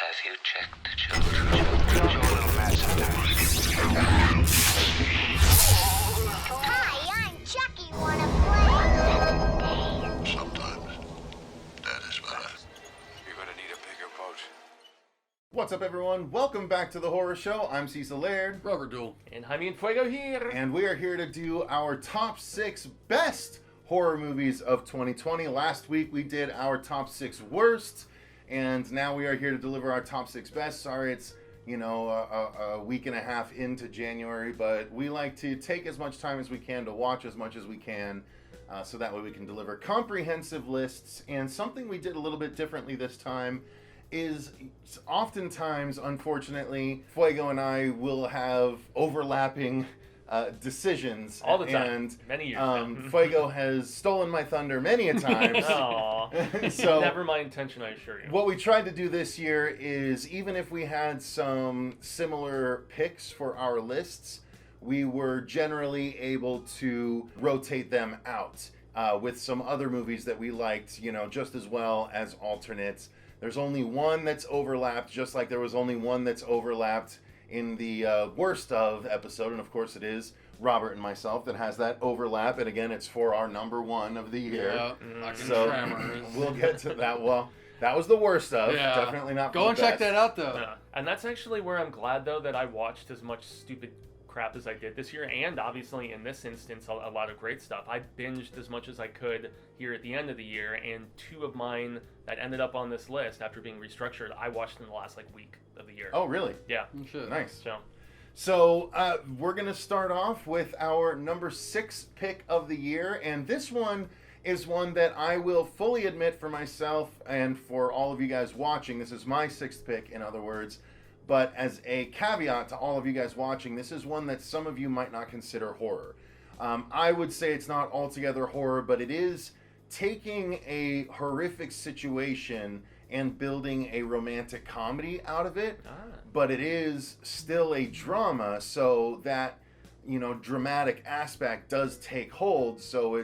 Have you checked the children? Hi, I'm Chucky. Wanna play? Sometimes that is better. You're gonna need a bigger boat. What's up, everyone? Welcome back to the Horror Show. I'm Cecil, Laird. Robert Duell. And Jaime and Fuego here. And we are here to do our top 6 best horror movies of 2020. Last week we did our top 6 worst, and now we are here to deliver our top 6 best. Sorry it's, a week and a half into January, but we like to take as much time as we can to watch as much as we can, so that way we can deliver comprehensive lists. And something we did a little bit differently this time is oftentimes, unfortunately, Fuego and I will have overlapping decisions all the time, and many years now. Fuego has stolen my thunder many a time. Aww. So never my intention, I assure you. what we tried to do this year is, even if we had some similar picks for our lists, we were generally able to rotate them out with some other movies that we liked, just as well as alternates. There's only one that's overlapped, just like there was only one that's overlapped in the worst of episode, and of course it is Robert and myself that has that overlap, and again it's for our number 1 of the year. Yeah, So we'll get to that. Well, that was the worst of. Yeah. Definitely not. Go and check that out, though. Yeah. And that's actually where I'm glad, though, that I watched as much stupid crap as I did this year, and obviously in this instance a lot of great stuff. I binged as much as I could here at the end of the year, and 2 of mine that ended up on this list after being restructured, I watched in the last week of the year. Oh, really? Yeah. Shit. Nice. So We're going to start off with our number 6 pick of the year, and this one is one that I will fully admit for myself and for all of you guys watching, this is my 6th pick, in other words, but as a caveat to all of you guys watching, this is one that some of you might not consider horror. I would say it's not altogether horror, but it is taking a horrific situation and building a romantic comedy out of it. But it is still a drama, so that, dramatic aspect does take hold, so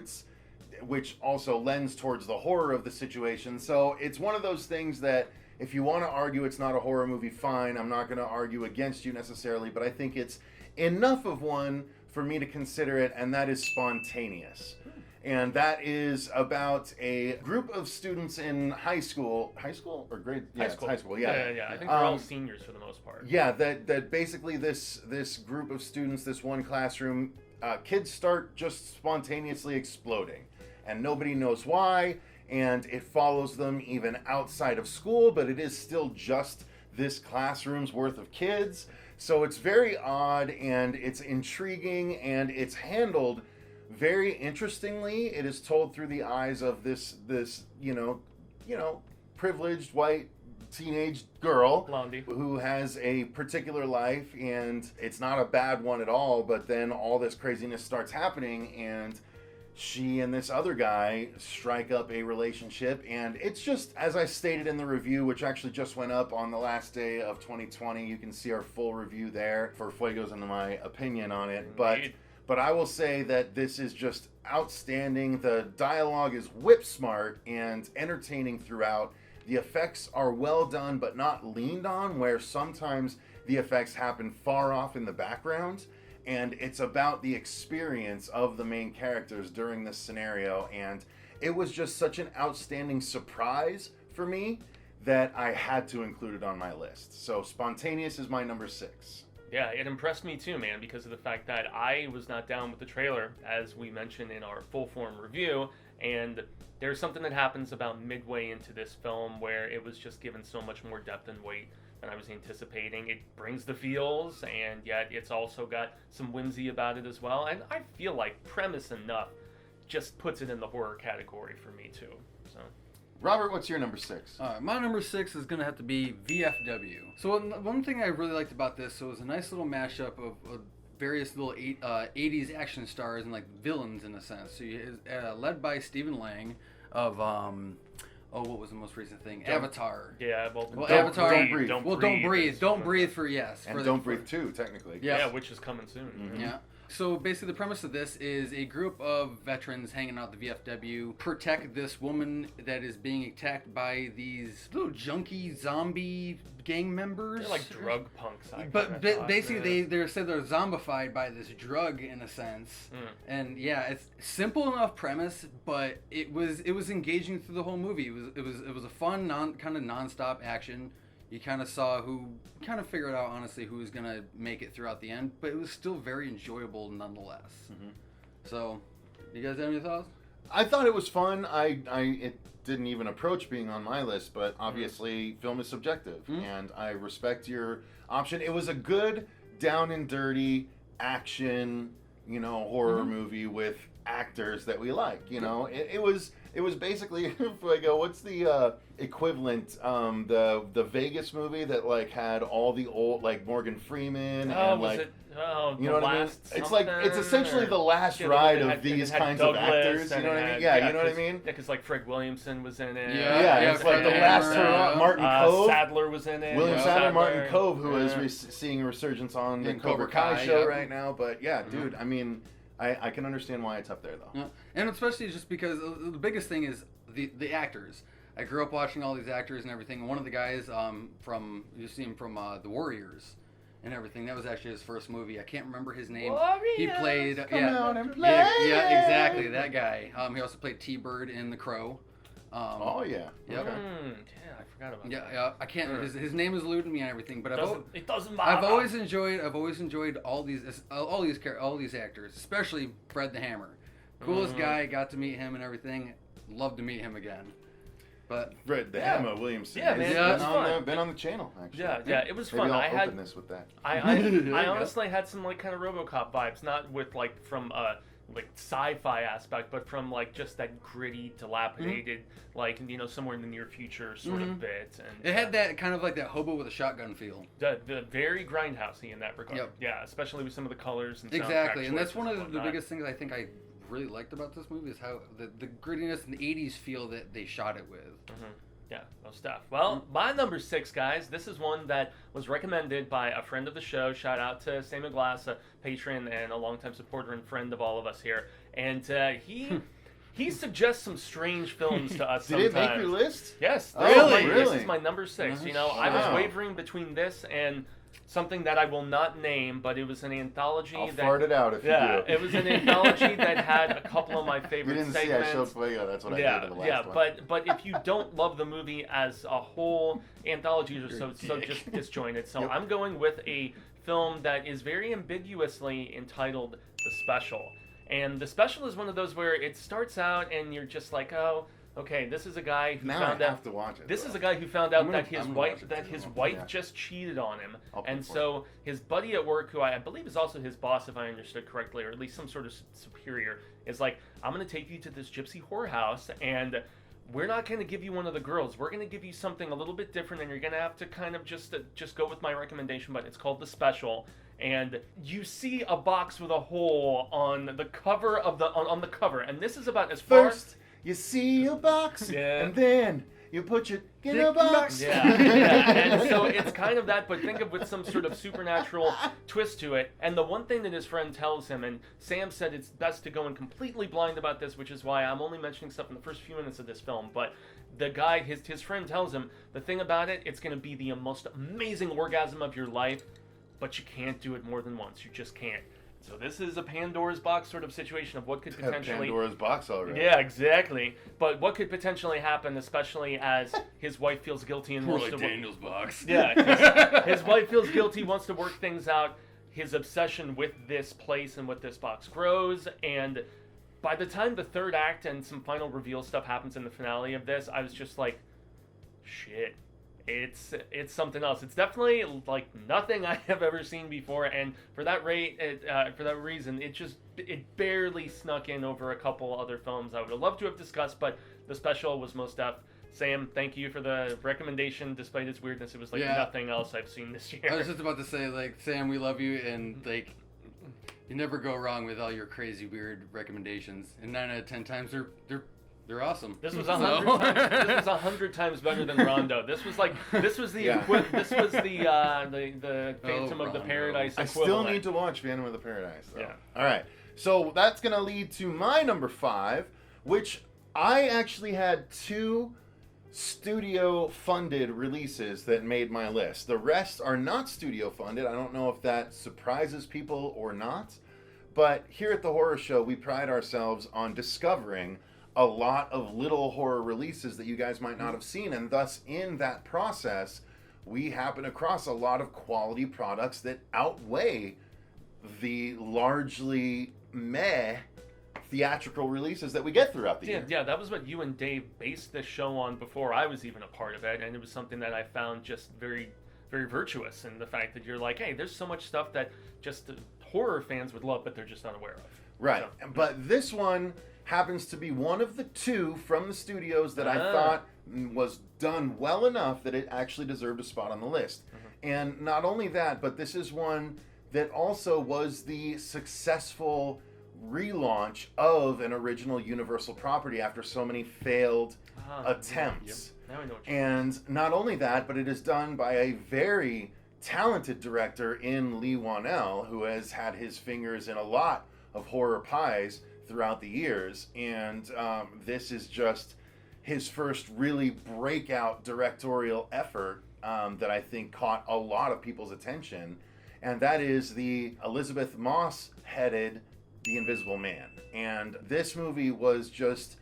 which also lends towards the horror of the situation. So it's one of those things that, if you want to argue it's not a horror movie, fine. I'm not going to argue against you necessarily, but I think it's enough of one for me to consider it, and that is Spontaneous. And that is about a group of students in high school or grade? Yeah, high school. High school, Yeah. I think they're all seniors for the most part. Yeah, that basically this group of students, this one classroom, kids start just spontaneously exploding, and nobody knows why. And it follows them even outside of school, but it is still just this classroom's worth of kids. So it's very odd, and it's intriguing, and it's handled very interestingly. It is told through the eyes of this privileged white teenage girl, Blondie, who has a particular life, and it's not a bad one at all, but then all this craziness starts happening, and she and this other guy strike up a relationship, and it's just, as I stated in the review, which actually just went up on the last day of 2020. You can see our full review there for Fuego's and my opinion on it. But I will say that this is just outstanding. The dialogue is whip smart and entertaining throughout. The effects are well done, but not leaned on, where sometimes the effects happen far off in the background. And it's about the experience of the main characters during this scenario. And it was just such an outstanding surprise for me that I had to include it on my list. So Spontaneous is my number 6. Yeah, it impressed me too, man, because of the fact that I was not down with the trailer, as we mentioned in our full form review. And there's something that happens about midway into this film where it was just given so much more depth and weight than I was anticipating. It brings the feels, and yet it's also got some whimsy about it as well. And I feel like premise enough just puts it in the horror category for me too. So, Robert, what's your number 6? My number 6 is going to have to be VFW. So one thing I really liked about this, so it was a nice little mashup of various little 80s action stars and like villains in a sense. So you led by Stephen Lang of what was the most recent thing? Avatar. Yeah, Avatar. Don't breathe. Don't breathe for yes. And for Don't Breathe 2, technically. Yes. Yeah, which is coming soon. Mm-hmm. Yeah. So basically the premise of this is a group of veterans hanging out at the VFW protect this woman that is being attacked by these little junkie zombie gang members. They're like drug punks. But basically they're said they're zombified by this drug in a sense. And yeah, it's simple enough premise, but it was engaging through the whole movie. It was a fun kind of nonstop action. You kind of figured out honestly who was gonna make it throughout the end, but it was still very enjoyable nonetheless. So, you guys have any thoughts? I thought it was fun. It didn't even approach being on my list, but obviously film is subjective, and I respect your option. It was a good down and dirty action, horror movie with actors that we like. It was basically, if I go, what's the equivalent? The Vegas movie that like had all the old like Morgan Freeman and like. You know what I mean? It's essentially the last ride of these kinds of actors. You know what I mean? Yeah, you know what I mean? Yeah, because like Fred Williamson was in it. Yeah, it's like the last hurrah. Martin Cove. Sadler was in it. William Sadler, Martin Cove, who is seeing a resurgence on the Cobra Kai show right now. But yeah, dude, I mean, I can understand why it's up there though. Yeah. And especially just because the biggest thing is the actors. I grew up watching all these actors and everything. And one of the guys you see him from The Warriors. And everything. That was actually his first movie. I can't remember his name. Warriors, he played. Come out and play. Yeah, exactly. That guy. He also played T-Bird in The Crow. Oh yeah. Yep. Okay. Yeah, I forgot about that. Yeah, I can't. His name is eluding me and everything. But It doesn't matter. I've always enjoyed all these actors, especially Fred the Hammer. Coolest guy. Got to meet him and everything. Love to meet him again. But Fred the Hammer Williamson. Yeah, man, been on the channel actually. Yeah, it was Maybe fun. I'll open this with that. I honestly had some like kind of RoboCop vibes, not with like from like sci-fi aspect, but from like just that gritty, dilapidated, like somewhere in the near future sort of bit. And it had that kind of like that hobo with a shotgun feel. The very grindhousey in that regard. Yep. Yeah, especially with some of the colors and exactly, soundtrack and that's choices one of the whatnot. biggest things I think I really liked about this movie is how the grittiness and the 80s feel that they shot it with. Yeah, no stuff. Well, my number 6, guys, this is one that was recommended by a friend of the show. Shout out to Sam Glass, a patron and a longtime supporter and friend of all of us here. And he suggests some strange films to us Did sometimes. it make your list? Yes. Really? This is my number 6. I was Wow. wavering between this and something that I will not name, but it was an anthology. I'll fart it out if you do. It was an anthology that had a couple of my You favorite didn't segments. see I showed Fuego. That's what I did in the last one. But if you don't love the movie as a whole, anthologies are so just disjointed. So I'm going with a film that is very ambiguously entitled The Special. And The Special is one of those where it starts out and you're just like, oh, okay, this is a guy who Now found I out. have to watch it. This though. is a guy who found out that I'm his gonna wife watch it too. Yeah. just cheated on him, I'll pay and for so his buddy at work, who I believe is also his boss, if I understood correctly, or at least some sort of superior, is like, I'm gonna take you to this gypsy whorehouse, and we're not gonna give you one of the girls. We're gonna give you something a little bit different, and you're gonna have to kind of just go with my recommendation. But it's called The Special. And you see a box with a hole on the cover of on the cover, and this is about as far. First, you see a box, Yeah. and then you put your in a box. Yeah, and so it's kind of that, but think of with some sort of supernatural twist to it. And the one thing that his friend tells him, and Sam said it's best to go in completely blind about this, which is why I'm only mentioning stuff in the first few minutes of this film, but the guy, his friend tells him, the thing about it, it's going to be the most amazing orgasm of your life, but you can't do it more than once. You just can't. So this is a Pandora's box sort of situation of what could potentially... Pandora's box already. Yeah, exactly. But what could potentially happen, especially as his wife feels guilty and wants to... Daniel's box. Yeah, his wife feels guilty, wants to work things out. His obsession with this place and with this box grows, and by the time the third act and some final reveal stuff happens in the finale of this, I was just like, shit. It's something else. It's definitely like nothing I have ever seen before, and for that reason, it barely snuck in over a couple other films I would have loved to have discussed. But The Special was most up. Sam, thank you for the recommendation. Despite its weirdness, it was like nothing else I've seen this year. I was just about to say, like, Sam, we love you, and like, you never go wrong with all your crazy, weird recommendations. And 9 out of 10 times, they're They're awesome. This was So- 100 times better than Rondo. This was the Yeah. this was the Phantom of the Rondo. Paradise I equivalent. still need to watch Phantom of the Paradise, though. Yeah. All right. So that's going to lead to my number 5, which I actually had 2 studio-funded releases that made my list. The rest are not studio-funded. I don't know if that surprises people or not. But here at the Horror Show, we pride ourselves on discovering a lot of little horror releases that you guys might not have seen. And thus, in that process, we happen across a lot of quality products that outweigh the largely meh theatrical releases that we get throughout the year. Yeah, that was what you and Dave based this show on before I was even a part of it, and it was something that I found just very, very virtuous in the fact that you're like, hey, there's so much stuff that just horror fans would love, but they're just unaware of. Right. So, But this one happens to be one of the 2 from the studios that I thought was done well enough that it actually deserved a spot on the list. And not only that, but this is one that also was the successful relaunch of an original Universal property after so many failed attempts. Now I know what you mean. And not only that, but it is done by a very talented director in Lee Wanell, who has had his fingers in a lot of horror pies throughout the years. And this is just his first really breakout directorial effort that I think caught a lot of people's attention. And that is the Elizabeth Moss-headed The Invisible Man. And this movie was just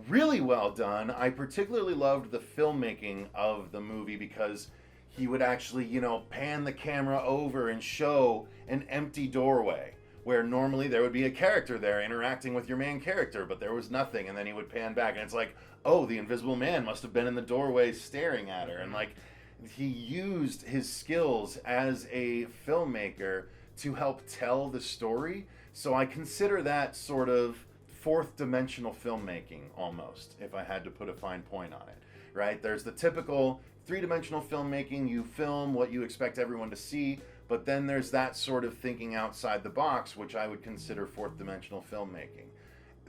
really well done. I particularly loved the filmmaking of the movie because he would actually, pan the camera over and show an empty doorway where normally there would be a character there interacting with your main character, but there was nothing. And then he would pan back and it's like, oh, the Invisible Man must have been in the doorway staring at her. And like, he used his skills as a filmmaker to help tell the story. So I consider that sort of fourth dimensional filmmaking almost, if I had to put a fine point on it, right? There's the typical 3-dimensional filmmaking. You film what you expect everyone to see, but then there's that sort of thinking outside the box, which I would consider fourth dimensional filmmaking,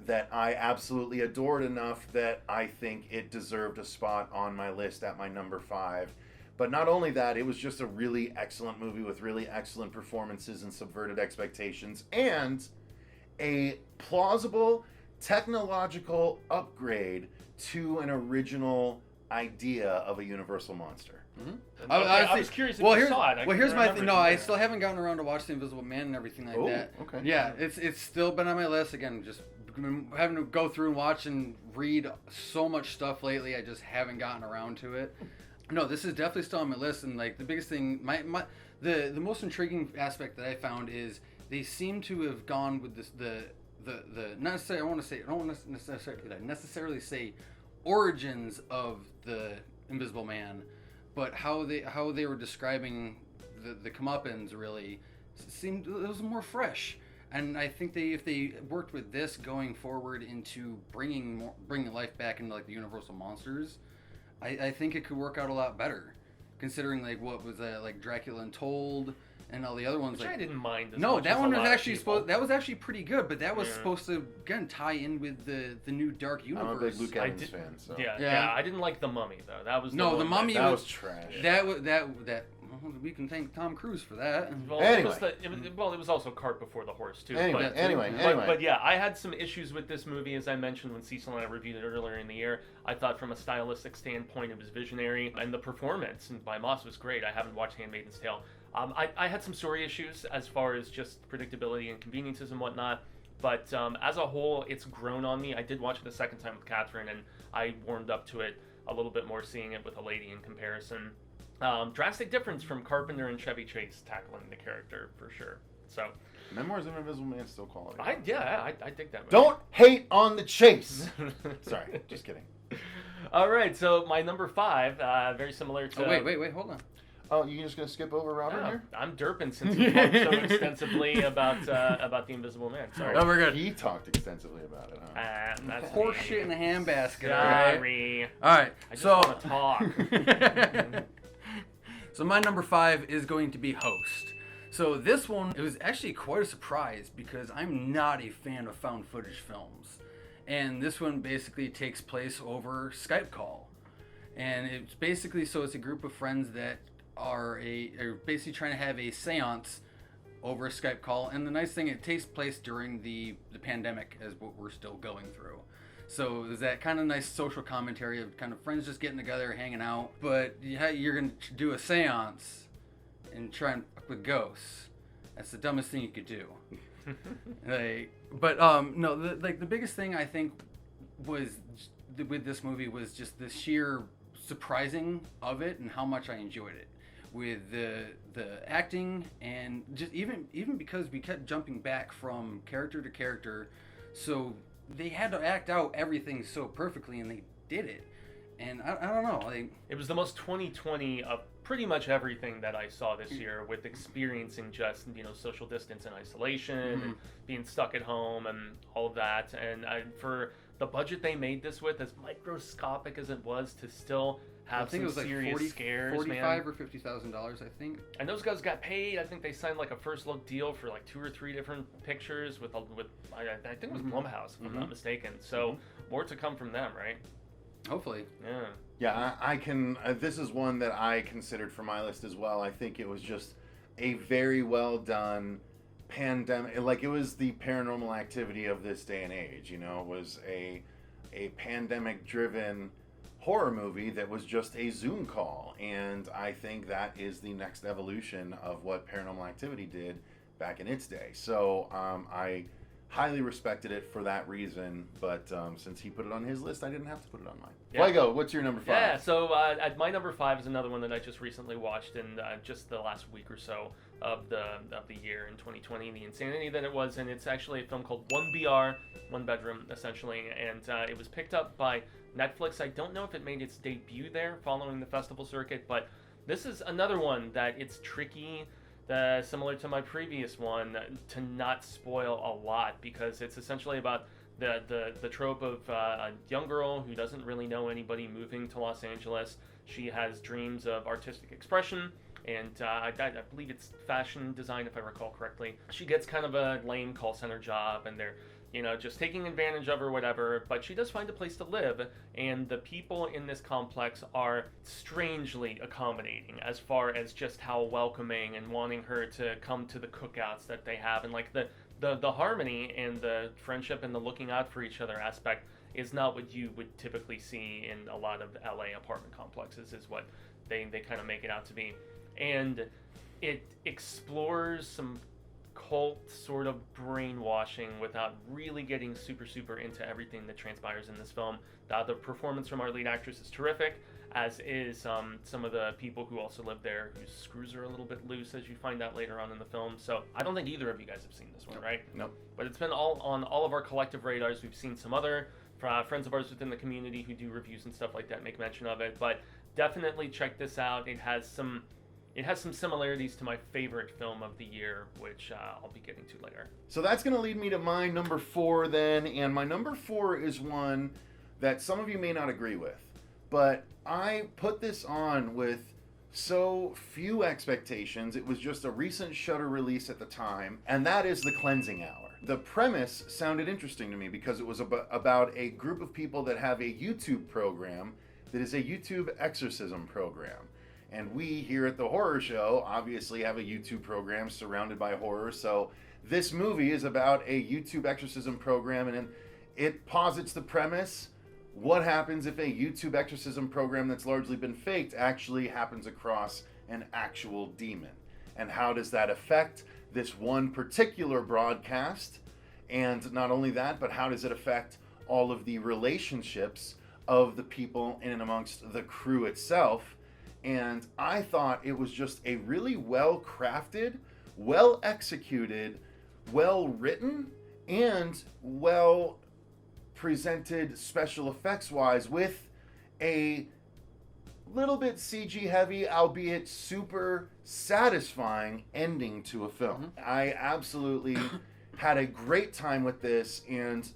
that I absolutely adored enough that I think it deserved a spot on my list at my number 5. But not only that, it was just a really excellent movie with really excellent performances and subverted expectations and a plausible technological upgrade to an original idea of a universal monster. Mm-hmm. I was curious if you saw it. Here's my thing. No, I Yeah. still haven't gotten around to watch The Invisible Man and everything like that. Okay. Yeah, it's still been on my list. Again, just having to go through and watch and read so much stuff lately. I just haven't gotten around to it. No, this is definitely still on my list. And like the biggest thing, the most intriguing aspect that I found is they seem to have gone with this the not necessarily I don't want to necessarily say origins of the Invisible Man, but how they were describing the comeuppance really seemed it was more fresh. And I think if they worked with this going forward into bringing life back into like the Universal monsters, I think it could work out a lot better, considering like what was like Dracula Untold and all the other ones. Which like, I didn't mind. no, much that as one a was lot of actually people. that was actually pretty good, but that was supposed to again tie in with the new Dark Universe. I'm a big Luke I Evans did- fan, so Yeah, I didn't like The Mummy though. That was No, one The Mummy that was trash. That we can thank Tom Cruise for that. Well, Anyway. it was also cart before the horse too. Anyway, but, anyway. But yeah, I had some issues with this movie, as I mentioned when Cecil and I reviewed it earlier in the year. I thought from a stylistic standpoint it was visionary, and the performance by Moss was great. I haven't watched Handmaid's Tale. I had some story issues as far as just predictability and conveniences and whatnot. But as a whole, it's grown on me. I did watch it a second time with Catherine, and I warmed up to it a little bit more seeing it with a lady in comparison. Drastic difference from Carpenter and Chevy Chase tackling the character for sure. So, Memoirs of an Invisible Man still quality. I dig that movie. Don't hate on the chase. Sorry, just kidding. All right, so my number 5, very similar to. Oh, wait, hold on. Oh, you just gonna skip over Robert Oh, here? I'm derping since you talked so extensively about the Invisible Man. Sorry. Oh, we're good. He talked extensively about it, huh? That's Horse me. shit in a handbasket. All right. Sorry. All right. I just So. want to talk. So my number 5 is going to be Host. So this one, it was actually quite a surprise because I'm not a fan of found footage films. And this one basically takes place over Skype call. And it's basically, so it's a group of friends that are basically trying to have a seance over a Skype call. And the nice thing, it takes place during the pandemic, as what we're still going through. So there's that kind of nice social commentary of kind of friends just getting together, hanging out. But you're going to do a seance and try and fuck with ghosts. That's the dumbest thing you could do. The biggest thing I think was with this movie was just the sheer surprising of it and how much I enjoyed it. With the acting and just even because we kept jumping back from character to character, so they had to act out everything so perfectly, and they did it. And I don't know. It was the most 2020 of pretty much everything that I saw this year, with experiencing just, social distance and isolation and being stuck at home and all of that. And for the budget they made this with, as microscopic as it was, to still have some serious scares, $45,000 or $50,000, I think. And those guys got paid. I think they signed like a first look deal for like 2 or 3 different pictures with I think it was Blumhouse, if I'm not mistaken. So more to come from them, right? Hopefully. Yeah. Yeah, I can. This is one that I considered for my list as well. I think it was just a very well done pandemic. Like, it was the Paranormal Activity of this day and age. It was a pandemic driven horror movie that was just a Zoom call, and I think that is the next evolution of what Paranormal Activity did back in its day. So I highly respected it for that reason, but since he put it on his list, I didn't have to put it on mine. Yeah. Fuego, what's your number 5? Yeah, so at my number 5 is another one that I just recently watched in just the last week or so of the year in 2020, the insanity that it was, and it's actually a film called 1BR, One Bedroom, essentially, and it was picked up by Netflix. I don't know if it made its debut there following the festival circuit, but this is another one that it's tricky, similar to my previous one, to not spoil a lot, because it's essentially about the trope of a young girl who doesn't really know anybody moving to Los Angeles. She has dreams of artistic expression, and I believe it's fashion design, if I recall correctly. She gets kind of a lame call center job, and they're just taking advantage of her, whatever, but she does find a place to live, and the people in this complex are strangely accommodating as far as just how welcoming and wanting her to come to the cookouts that they have, and like the harmony and the friendship and the looking out for each other aspect is not what you would typically see in a lot of LA apartment complexes, is what they kind of make it out to be. And it explores some cult sort of brainwashing without really getting super into everything that transpires in this film. The performance from our lead actress is terrific, as is some of the people who also live there, whose screws are a little bit loose, as you find out later on in the film. So I don't think either of you guys have seen this one, right? Nope. But it's been on all of our collective radars. We've seen some other friends of ours within the community who do reviews and stuff like that make mention of it, but definitely check this out. It has some similarities to my favorite film of the year, which I'll be getting to later. So that's going to lead me to my number 4 then, and my number 4 is one that some of you may not agree with, but I put this on with so few expectations. It was just a recent Shudder release at the time, and that is The Cleansing Hour. The premise sounded interesting to me because it was about a group of people that have a YouTube program that is a YouTube exorcism program. And we here at the Horror Show obviously have a YouTube program surrounded by horror. So this movie is about a YouTube exorcism program, and it posits the premise: what happens if a YouTube exorcism program that's largely been faked actually happens across an actual demon? And how does that affect this one particular broadcast? And not only that, but how does it affect all of the relationships of the people in and amongst the crew itself? And I thought it was just a really well-crafted, well-executed, well-written, and well-presented special effects-wise, with a little bit CG heavy, albeit super satisfying ending to a film. I absolutely had a great time with this, and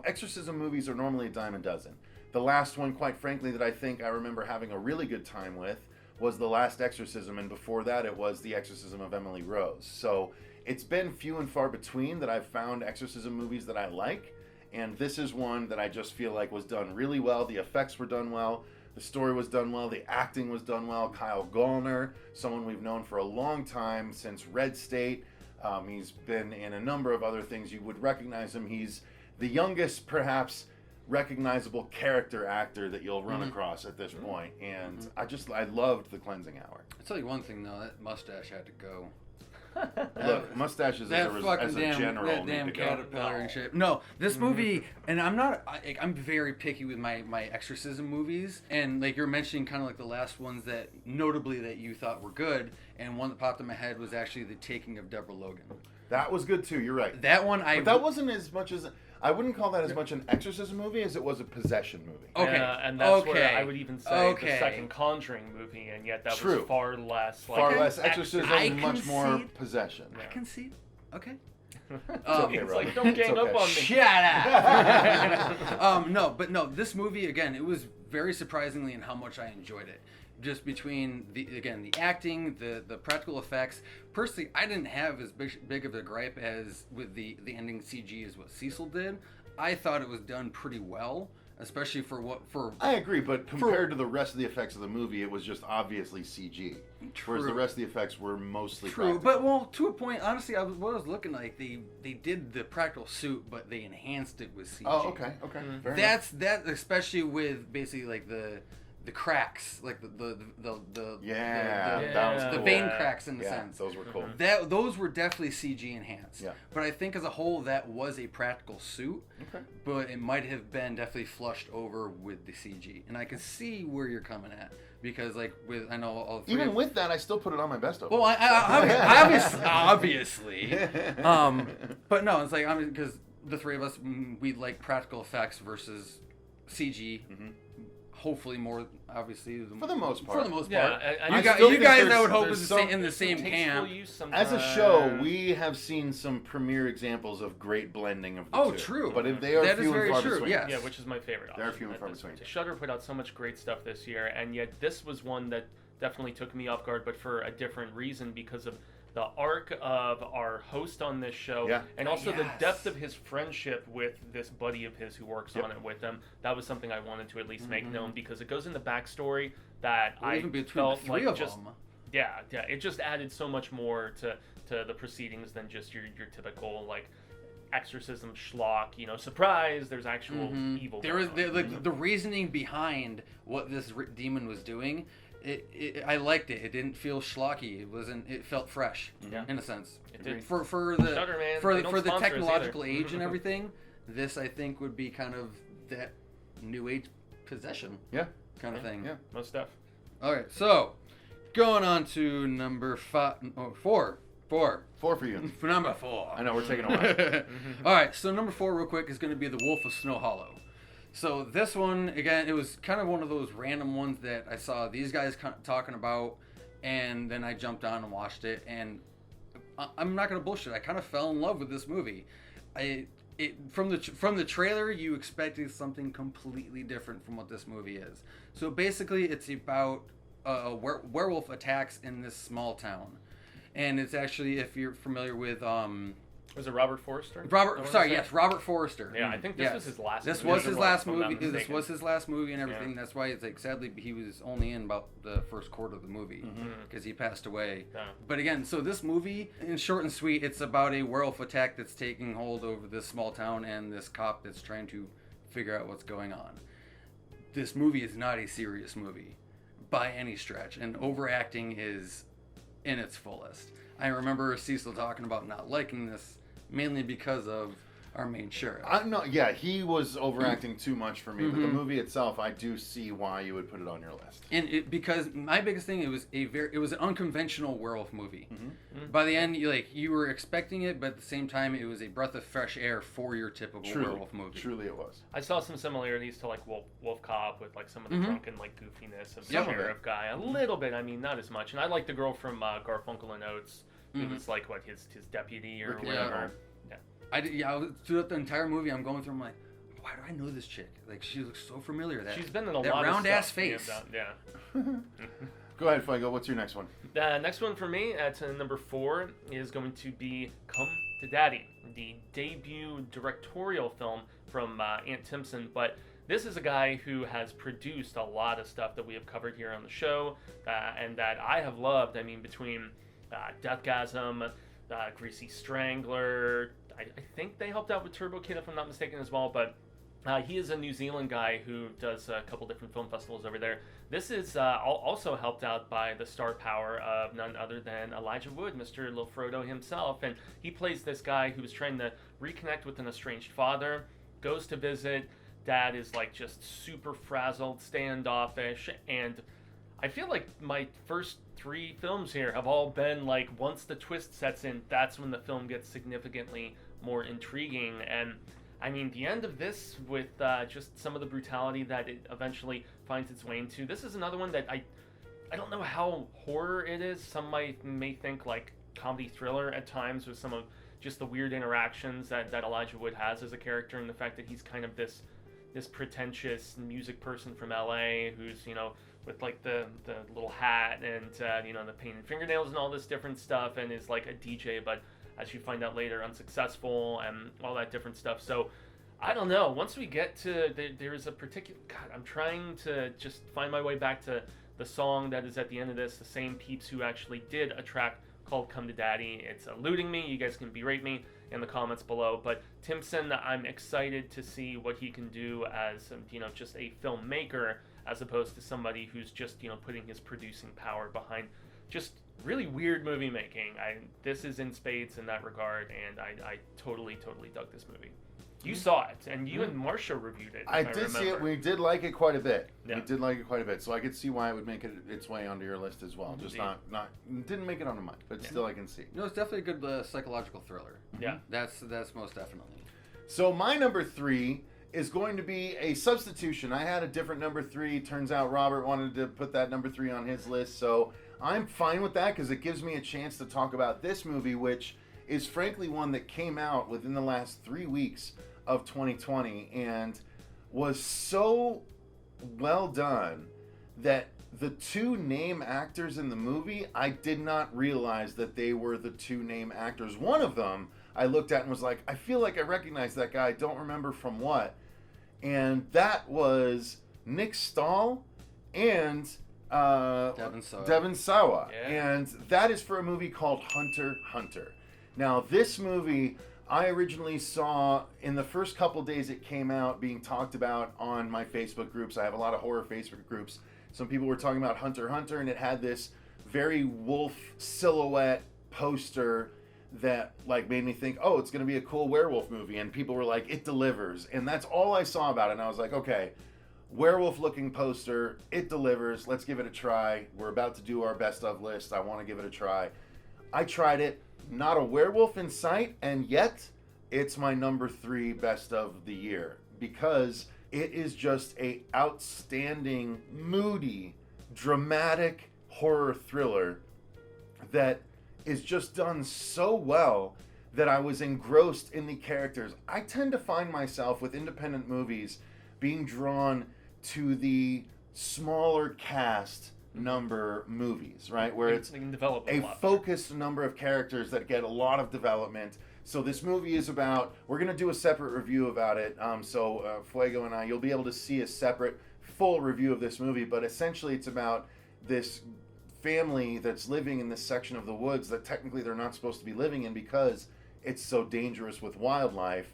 exorcism movies are normally a dime a dozen. The last one, quite frankly, that I think I remember having a really good time with was The Last Exorcism, and before that it was The Exorcism of Emily Rose. So it's been few and far between that I've found exorcism movies that I like, And this is one that I just feel like was done really well. The effects were done well. The story was done well. The acting was done well. Kyle Gallner, someone we've known for a long time since Red State. He's been in a number of other things. You would recognize him. He's the youngest, perhaps, recognizable character actor that you'll run across at this point. And I loved The Cleansing Hour. I'll tell you one thing, though. That mustache had to go. Look, mustaches That as fucking a general that need damn to go. caterpillar and shit. No, this movie, and I'm very picky with my exorcism movies, and like you're mentioning kind of like the last ones that notably that you thought were good, and one that popped in my head was actually The Taking of Deborah Logan. That was good too. You're right. That one But that wasn't as much as I wouldn't call that as much an exorcism movie as it was a possession movie. Okay. And that's Okay. where I would even say Okay. the second Conjuring movie, and yet that True. was far less. Far like, less exorcism, I much more concede. possession. I can see. Okay. okay, It's Rob. like, don't gang It's okay. up on me. Shut up. No, this movie again, it was very surprisingly in how much I enjoyed it. Just between the acting, the practical effects. Personally, I didn't have as big of a gripe as with the ending CG as what Cecil did. I thought it was done pretty well, especially for I agree, but compared to the rest of the effects of the movie, it was just obviously CG. Whereas the rest of the effects were mostly True, practical. but well, to a point, honestly, I was looking like they did the practical suit, but they enhanced it with CG. Oh, okay. Fair enough. That especially with basically like the cracks, like the that was cool. vein cracks in the Yeah, sense. those were cool. Those were definitely CG enhanced. Yeah. But I think as a whole that was a practical suit. Okay. But it might have been definitely flushed over with the CG, and I can see where you're coming at because like I know all three Even of- with that, I still put it on my best of. well, obviously. But no, it's like because the three of us we like practical effects versus CG. Hopefully more, obviously. For the most part. For the most Yeah, part. I You still think guys, I there's- would hope, there's is some- in the same camp. As a show, we have seen some premier examples of great blending of the two. Oh, true. But if they are That is few very and far true, between. yes. Yeah, which is my favorite. There are option few and at far this between. point. Shudder put out so much great stuff this year, and yet this was one that definitely took me off guard, but for a different reason because of the arc of our host on this show, Yeah. and also the Yes. depth of his friendship with this buddy of his who works on it with him. That was something I wanted to at least make known because it goes in the backstory that Well, I even between felt the three like of just them. yeah, it just added so much more to the proceedings than just your typical like exorcism schlock. Surprise! There's actual evil. There was going on. the reasoning behind what this demon was doing. I liked it. It didn't feel schlocky. It felt fresh in a sense. It did. For the Shudder, man, for they don't the sponsor us technological either. age and everything. This I think would be kind of that new age possession kind of thing. Yeah. Most stuff. All right, so going on to number 4. 4 for you. For number 4. I know, we're taking a while. All right, so number 4 real quick is going to be The Wolf of Snow Hollow. So this one, again, it was kind of one of those random ones that I saw these guys talking about, and then I jumped on and watched it, and I'm not going to bullshit. I kind of fell in love with this movie. From the trailer, you expected something completely different from what this movie is. So basically, it's about a werewolf attacks in this small town, and it's actually, if you're familiar with Was it Robert Forster? Robert Forster. Yeah, I think this was his last. This movie was his as well, last if I'm not movie. This mistaken. was his last movie and everything. Yeah. That's why it's like sadly he was only in about the first quarter of the movie because he passed away. Yeah. But again, so this movie, in short and sweet, it's about a werewolf attack that's taking hold over this small town and this cop that's trying to figure out what's going on. This movie is not a serious movie by any stretch, and overacting is in its fullest. I remember Cecil talking about not liking this mainly because of our main sheriff. He was overacting too much for me, but the movie itself, I do see why you would put it on your list. And because my biggest thing, it was an unconventional werewolf movie. By the end, you were expecting it, but at the same time, it was a breath of fresh air for your typical werewolf movie. Truly it was. I saw some similarities to like Wolf Cop with like some of the drunken like goofiness of the Some of sheriff guy. A little bit, I mean, not as much. And I like the girl from Garfunkel and Oates, who was like what his deputy or Ricky whatever. Germ. I was throughout the entire movie, I'm going through. I'm like, why do I know this chick? Like she looks so familiar. She's been in a that lot round of stuff. ass face. Yeah. Go ahead, Fuego. What's your next one? The next one for me at number 4 is going to be Come to Daddy, the debut directorial film from Ant Timpson. But this is a guy who has produced a lot of stuff that we have covered here on the show and that I have loved. I mean, between Deathgasm, Greasy Strangler, I think they helped out with Turbo Kid if I'm not mistaken as well, but he is a New Zealand guy who does a couple different film festivals over there. This is also helped out by the star power of none other than Elijah Wood, Mr. Lil Frodo himself. And he plays this guy who is trying to reconnect with an estranged father, goes to visit. Dad is like just super frazzled, standoffish. And I feel like my first 3 films here have all been like, once the twist sets in, that's when the film gets significantly more intriguing. And I mean, the end of this with just some of the brutality that it eventually finds its way into. This is another one that I don't know how horror it is. Some may think like comedy thriller at times with some of just the weird interactions that Elijah Wood has as a character, and the fact that he's kind of this pretentious music person from LA who's, you know, with like the little hat and you know, the painted fingernails and all this different stuff, and is like a DJ, but as you find out later, unsuccessful and all that different stuff. So I don't know. Once we get to there's a particular, God, I'm trying to just find my way back to the song that is at the end of this, the same peeps who actually did a track called Come to Daddy. It's eluding me. You guys can berate me in the comments below. But Timpson, I'm excited to see what he can do as, you know, just a filmmaker, as opposed to somebody who's just, you know, putting his producing power behind just really weird movie making. This is in spades in that regard, and I totally dug this movie. You saw it, and you and Marcia reviewed it. I did see it. We did like it quite a bit. Yeah. We did like it quite a bit, so I could see why it would make it its way onto your list as well. Just not didn't make it onto mine, but still I can see. No, it's definitely a good psychological thriller. Yeah, that's most definitely. So my number 3 is going to be a substitution. I had a different number 3. Turns out Robert wanted to put that number 3 on his list, so I'm fine with that because it gives me a chance to talk about this movie, which is frankly one that came out within the last 3 weeks of 2020 and was so well done that the 2 name actors in the movie, I did not realize that they were the 2 name actors. One of them I looked at and was like, I feel like I recognize that guy. I don't remember from what. And that was Nick Stahl and Devon Sawa. Yeah. And that is for a movie called Hunter x Hunter. Now, this movie I originally saw in the first couple days it came out being talked about on my Facebook groups. I have a lot of horror Facebook groups. Some people were talking about Hunter x Hunter, and it had this very wolf silhouette poster that like made me think, oh, it's going to be a cool werewolf movie. And people were like, it delivers. And that's all I saw about it. And I was like, okay, werewolf looking poster, it delivers. Let's give it a try. We're about to do our best of list. I want to give it a try. I tried it. Not a werewolf in sight, and yet it's my number 3 best of the year because it is just a outstanding, moody, dramatic horror thriller that is just done so well that I was engrossed in the characters. I tend to find myself with independent movies being drawn to the smaller cast number movies, right? Where it's a focused number of characters that get a lot of development. So this movie is about, we're going to do a separate review about it. So Fuego and I, you'll be able to see a separate full review of this movie, but essentially it's about this family that's living in this section of the woods that technically they're not supposed to be living in because it's so dangerous with wildlife.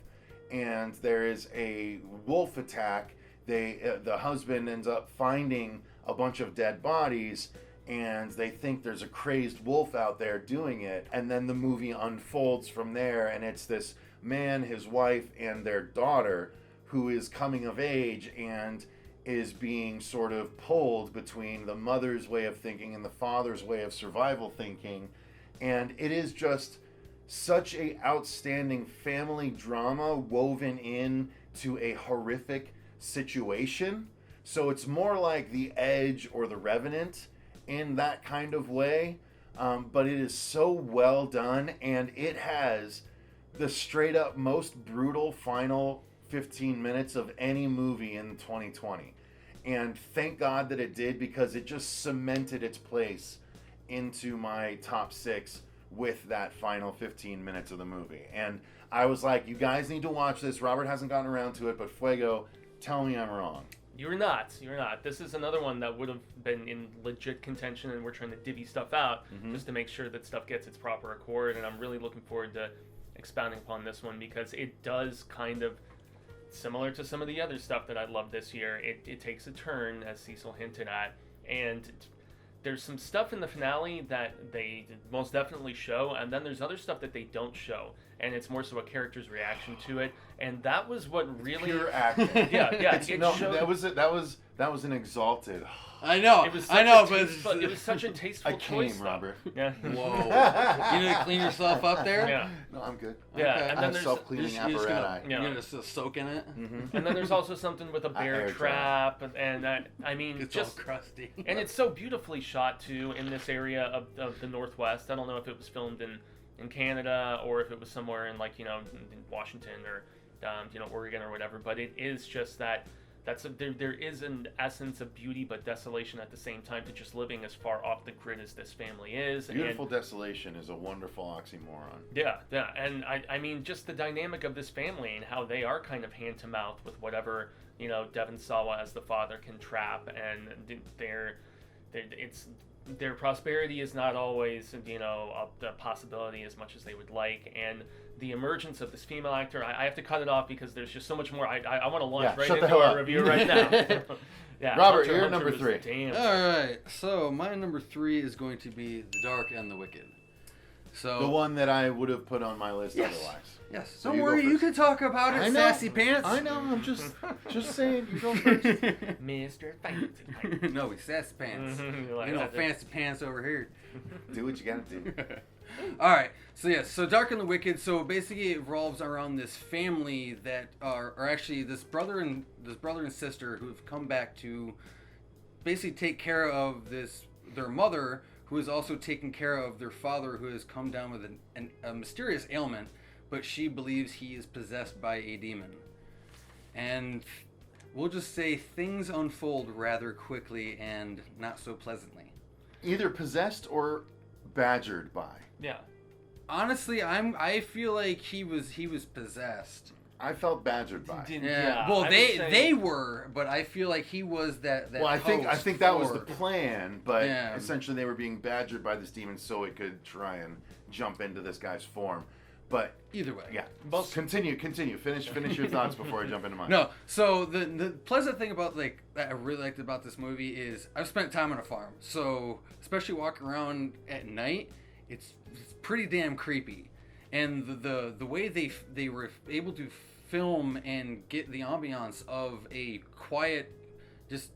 And there is a wolf attack. The husband ends up finding a bunch of dead bodies, and they think there's a crazed wolf out there doing it. And then the movie unfolds from there, and it's this man, his wife, and their daughter who is coming of age and is being sort of pulled between the mother's way of thinking and the father's way of survival thinking. And it is just such a outstanding family drama woven in to a horrific situation. So it's more like The Edge or The Revenant in that kind of way, but it is so well done, and it has the straight up most brutal final 15 minutes of any movie in 2020. And thank God that it did, because it just cemented its place into my top 6 with that final 15 minutes of the movie. And I was like, you guys need to watch this. Robert hasn't gotten around to it, but Fuego, tell me I'm wrong. You're not. This is another one that would have been in legit contention, and we're trying to divvy stuff out just to make sure that stuff gets its proper accord. And I'm really looking forward to expounding upon this one, because it does kind of, similar to some of the other stuff that I love this year, it takes a turn, as Cecil hinted at, and there's some stuff in the finale that they most definitely show, and then there's other stuff that they don't show, and it's more so a character's reaction to it, and that was what really... Pure acting. Yeah. That was an exalted... I know, It was such a tasteful I choice. came, Robert. Yeah. Whoa. You need to clean yourself up there? Yeah. No, I'm good. Yeah, Okay. and I then have there's self-cleaning You're just apparatus. You're gonna just soak in it? and then there's also something with a bear Air trap, and I mean, It's just all crusty. and it's so beautifully shot too in this area of the Northwest. I don't know if it was filmed in Canada or if it was somewhere in, like, in Washington or Oregon or whatever, but it is just that there is an essence of beauty but desolation at the same time to just living as far off the grid as this family is. Beautiful desolation is a wonderful oxymoron. Yeah, and I mean, just the dynamic of this family and how they are kind of hand to mouth with whatever Devon Sawa as the father can trap, and their prosperity is not always a possibility as much as they would like, and the emergence of this female actor, I have to cut it off because there's just so much more. I want to launch right into our review right now. Yeah, Robert, you're number 3. Damn. All right, so my number 3 is going to be The Dark and the Wicked. So The one that I would have put on my list otherwise. Yes. So Don't you go worry, you first. can talk about it, I know. sassy pants. I know. I'm just saying. You go first. Mr. Fancy. No, we sassy pants. Like You know, that. fancy pants over here. Do what you gotta do. All right, so Dark and the Wicked. So basically, it revolves around this family that are actually this brother and sister who have come back to basically take care of their mother, who is also taking care of their father, who has come down with a mysterious ailment, but she believes he is possessed by a demon. And we'll just say things unfold rather quickly and not so pleasantly. Either possessed or badgered by. Yeah. Honestly, I feel like he was possessed. I felt badgered by. Yeah. Well, I would they say- were, but I feel like he was that. Well, I think host that was the for- plan, but Yeah. essentially they were being badgered by this demon so it could try and jump into this guy's form. But Either way. yeah, continue. Finish your thoughts before I jump into mine. No, so the pleasant thing about that I really liked about this movie is I've spent time on a farm, so especially walking around at night, it's pretty damn creepy, and the way they were able to film and get the ambiance of a quiet, just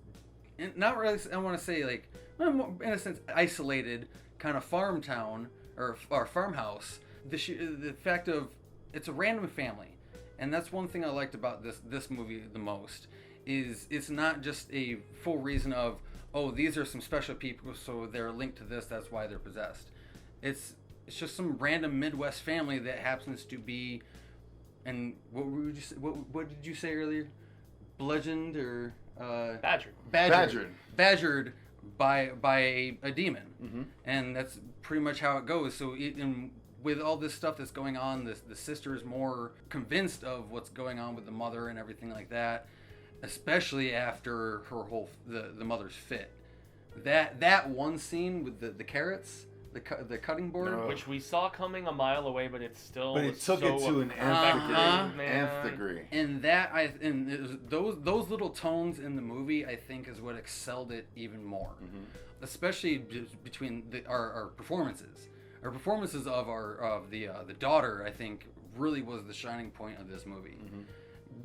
not really, I want to say like in a sense isolated kind of farm town or farmhouse. The fact of it's a random family, and that's one thing I liked about this movie the most, is it's not just a full reason of, oh, these are some special people, so they're linked to this, that's why they're possessed. It's just some random Midwest family that happens to be, and what did you say earlier? Bludgeoned or badgered by a demon, and that's pretty much how it goes. So with all this stuff that's going on, the sister is more convinced of what's going on with the mother and everything like that, especially after her the mother's fit. That one scene with the carrots, the cutting board, which we saw coming a mile away, but it still. But it took it to an nth degree. And those little tones in the movie, I think, is what excelled it even more, especially between our performances. Our performances of the daughter, I think, really was the shining point of this movie.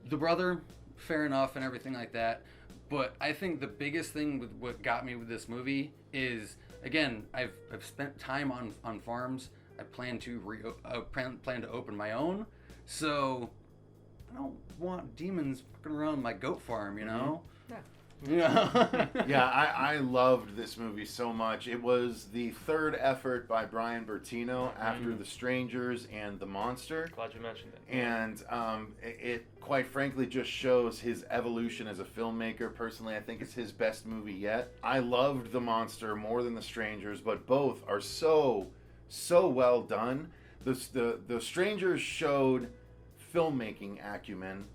The brother, fair enough, and everything like that. But I think the biggest thing with what got me with this movie is, again, I've spent time on farms. I plan to plan to open my own, so I don't want demons fucking around my goat farm, you know. Yeah. Yeah. Yeah, I loved this movie so much. It was the third effort by Brian Bertino after The Strangers and The Monster. Glad you mentioned it. And it quite frankly just shows his evolution as a filmmaker. Personally, I think it's his best movie yet. I loved The Monster more than The Strangers, but both are so well done. The Strangers showed filmmaking acumen.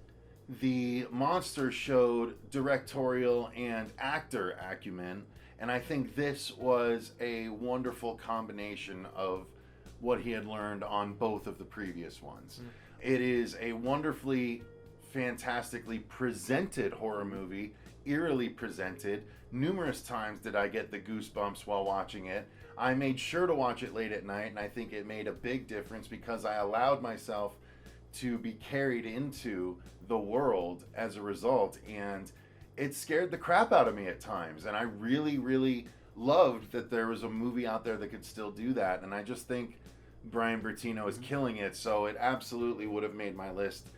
The Monster showed directorial and actor acumen, and I think this was a wonderful combination of what he had learned on both of the previous ones. It is a wonderfully, fantastically presented horror movie, eerily presented. Numerous times did I get the goosebumps while watching it. I made sure to watch it late at night, and I think it made a big difference because I allowed myself to be carried into the world as a result, and it scared the crap out of me at times. And I really loved that there was a movie out there that could still do that, and I just think Brian Bertino is killing it, so it absolutely would have made my list,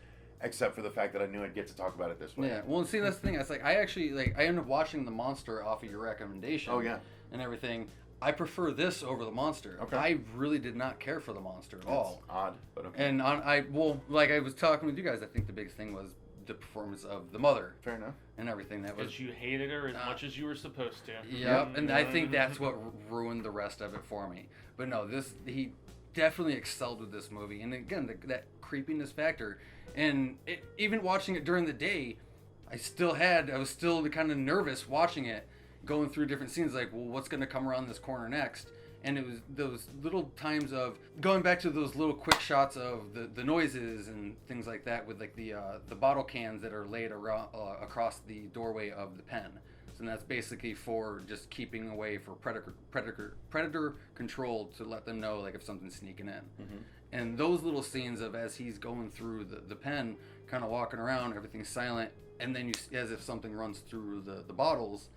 except for the fact that I knew I'd get to talk about it this way. Yeah, well, see, that's the thing. It's like I ended up watching The Monster off of your recommendation. Oh, yeah. And everything. I prefer this over The Monster. Okay. I really did not care for The Monster at all. It's odd, but okay. And I was talking with you guys, I think the biggest thing was the performance of the mother Fair enough. and everything. That was. Because you hated her as much as you were supposed to. Yep, and I think that's what ruined the rest of it for me. But no, he definitely excelled with this movie, and again, that creepiness factor. And even watching it during the day, I was still kind of nervous watching it, going through different scenes, like, well, what's going to come around this corner next? And it was those little times of going back to those little quick shots of the noises and things like that, with like the bottle cans that are laid around, across the doorway of the pen. So that's basically for just keeping away for predator control, to let them know like if something's sneaking in. Mm-hmm. And those little scenes of as he's going through the pen, kind of walking around, everything's silent, and then as if something runs through the bottles.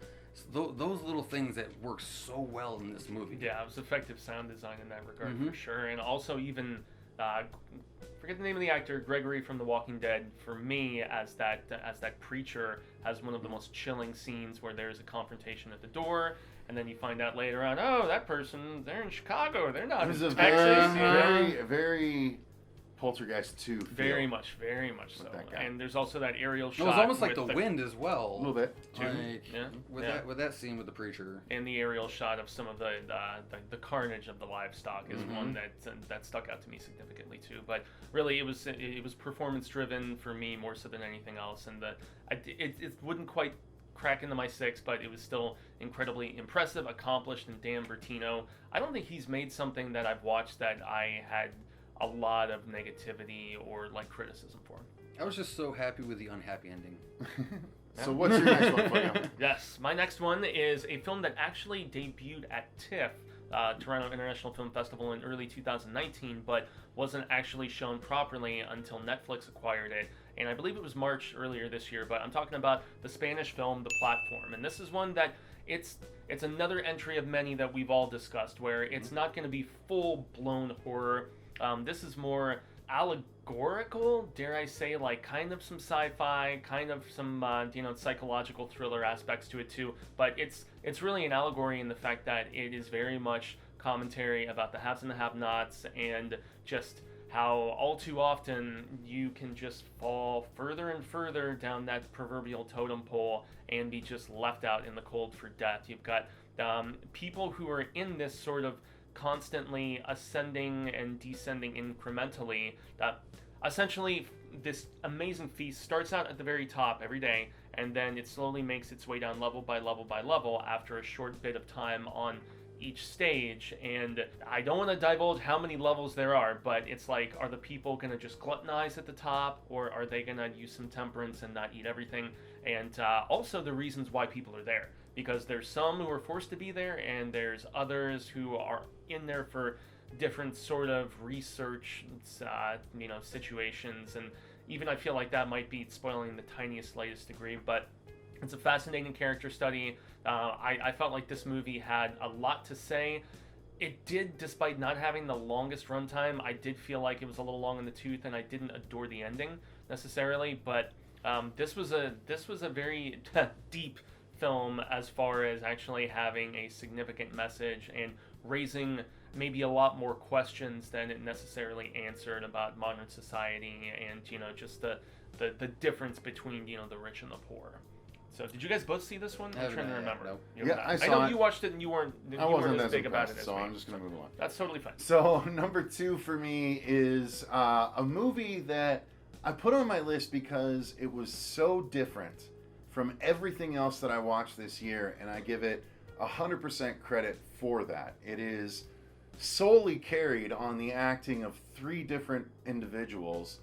So those little things that work so well in this movie. Yeah, it was effective sound design in that regard Mm-hmm. for sure. And also even, forget the name of the actor, Gregory from The Walking Dead, for me, as that preacher, has one of the most chilling scenes where there's a confrontation at the door, and then you find out later on, oh, that person, they're in Chicago, they're not It was in a Texas. very Poltergeist 2 feel. Very much so. that guy. And there's also that aerial shot. It was almost like with the wind as well. A little bit, too. Like, Yeah. with that scene with the preacher. And the aerial shot of some of the carnage of the livestock is one that stuck out to me significantly too. But really, it was performance driven for me more so than anything else. And it wouldn't quite crack into my 6, but it was still incredibly impressive, accomplished, and Dan Bertino. I don't think he's made something that I've watched that I had a lot of negativity or like criticism for. I was just so happy with the unhappy ending. So what's your next one, Fuego? Yes, my next one is a film that actually debuted at TIFF, Toronto International Film Festival, in early 2019, but wasn't actually shown properly until Netflix acquired it. And I believe it was March earlier this year, but I'm talking about the Spanish film The Platform. And this is one that it's another entry of many that we've all discussed, where it's not going to be full-blown horror. This is more allegorical, dare I say, like kind of some sci-fi, kind of some psychological thriller aspects to it too. But it's really an allegory in the fact that it is very much commentary about the haves and the have-nots, and just how all too often you can just fall further and further down that proverbial totem pole and be just left out in the cold for death. You've got people who are in this sort of constantly ascending and descending incrementally. Essentially, this amazing feast starts out at the very top every day, and then it slowly makes its way down level by level by level after a short bit of time on each stage. And I don't want to divulge how many levels there are, but it's like, are the people going to just gluttonize at the top, or are they going to use some temperance and not eat everything? And also the reasons why people are there, because there's some who are forced to be there, and there's others who are in there for different sort of research situations. And even I feel like that might be spoiling the tiniest, slightest degree, but it's a fascinating character study. I felt like this movie had a lot to say. It did, despite not having the longest runtime. I did feel like it was a little long in the tooth, and I didn't adore the ending necessarily. But this was a very deep film as far as actually having a significant message and raising maybe a lot more questions than it necessarily answered about modern society and, just the difference between, the rich and the poor. So, did you guys both see this one? I'm trying to remember. Nope. Yeah, I saw know it. you watched it and you weren't as big about it as so me. I'm just going to move on. That's totally fine. So, number 2 for me is a movie that I put on my list because it was so different from everything else that I watched this year, and I give it 100% credit for that. It is solely carried on the acting of 3 different individuals,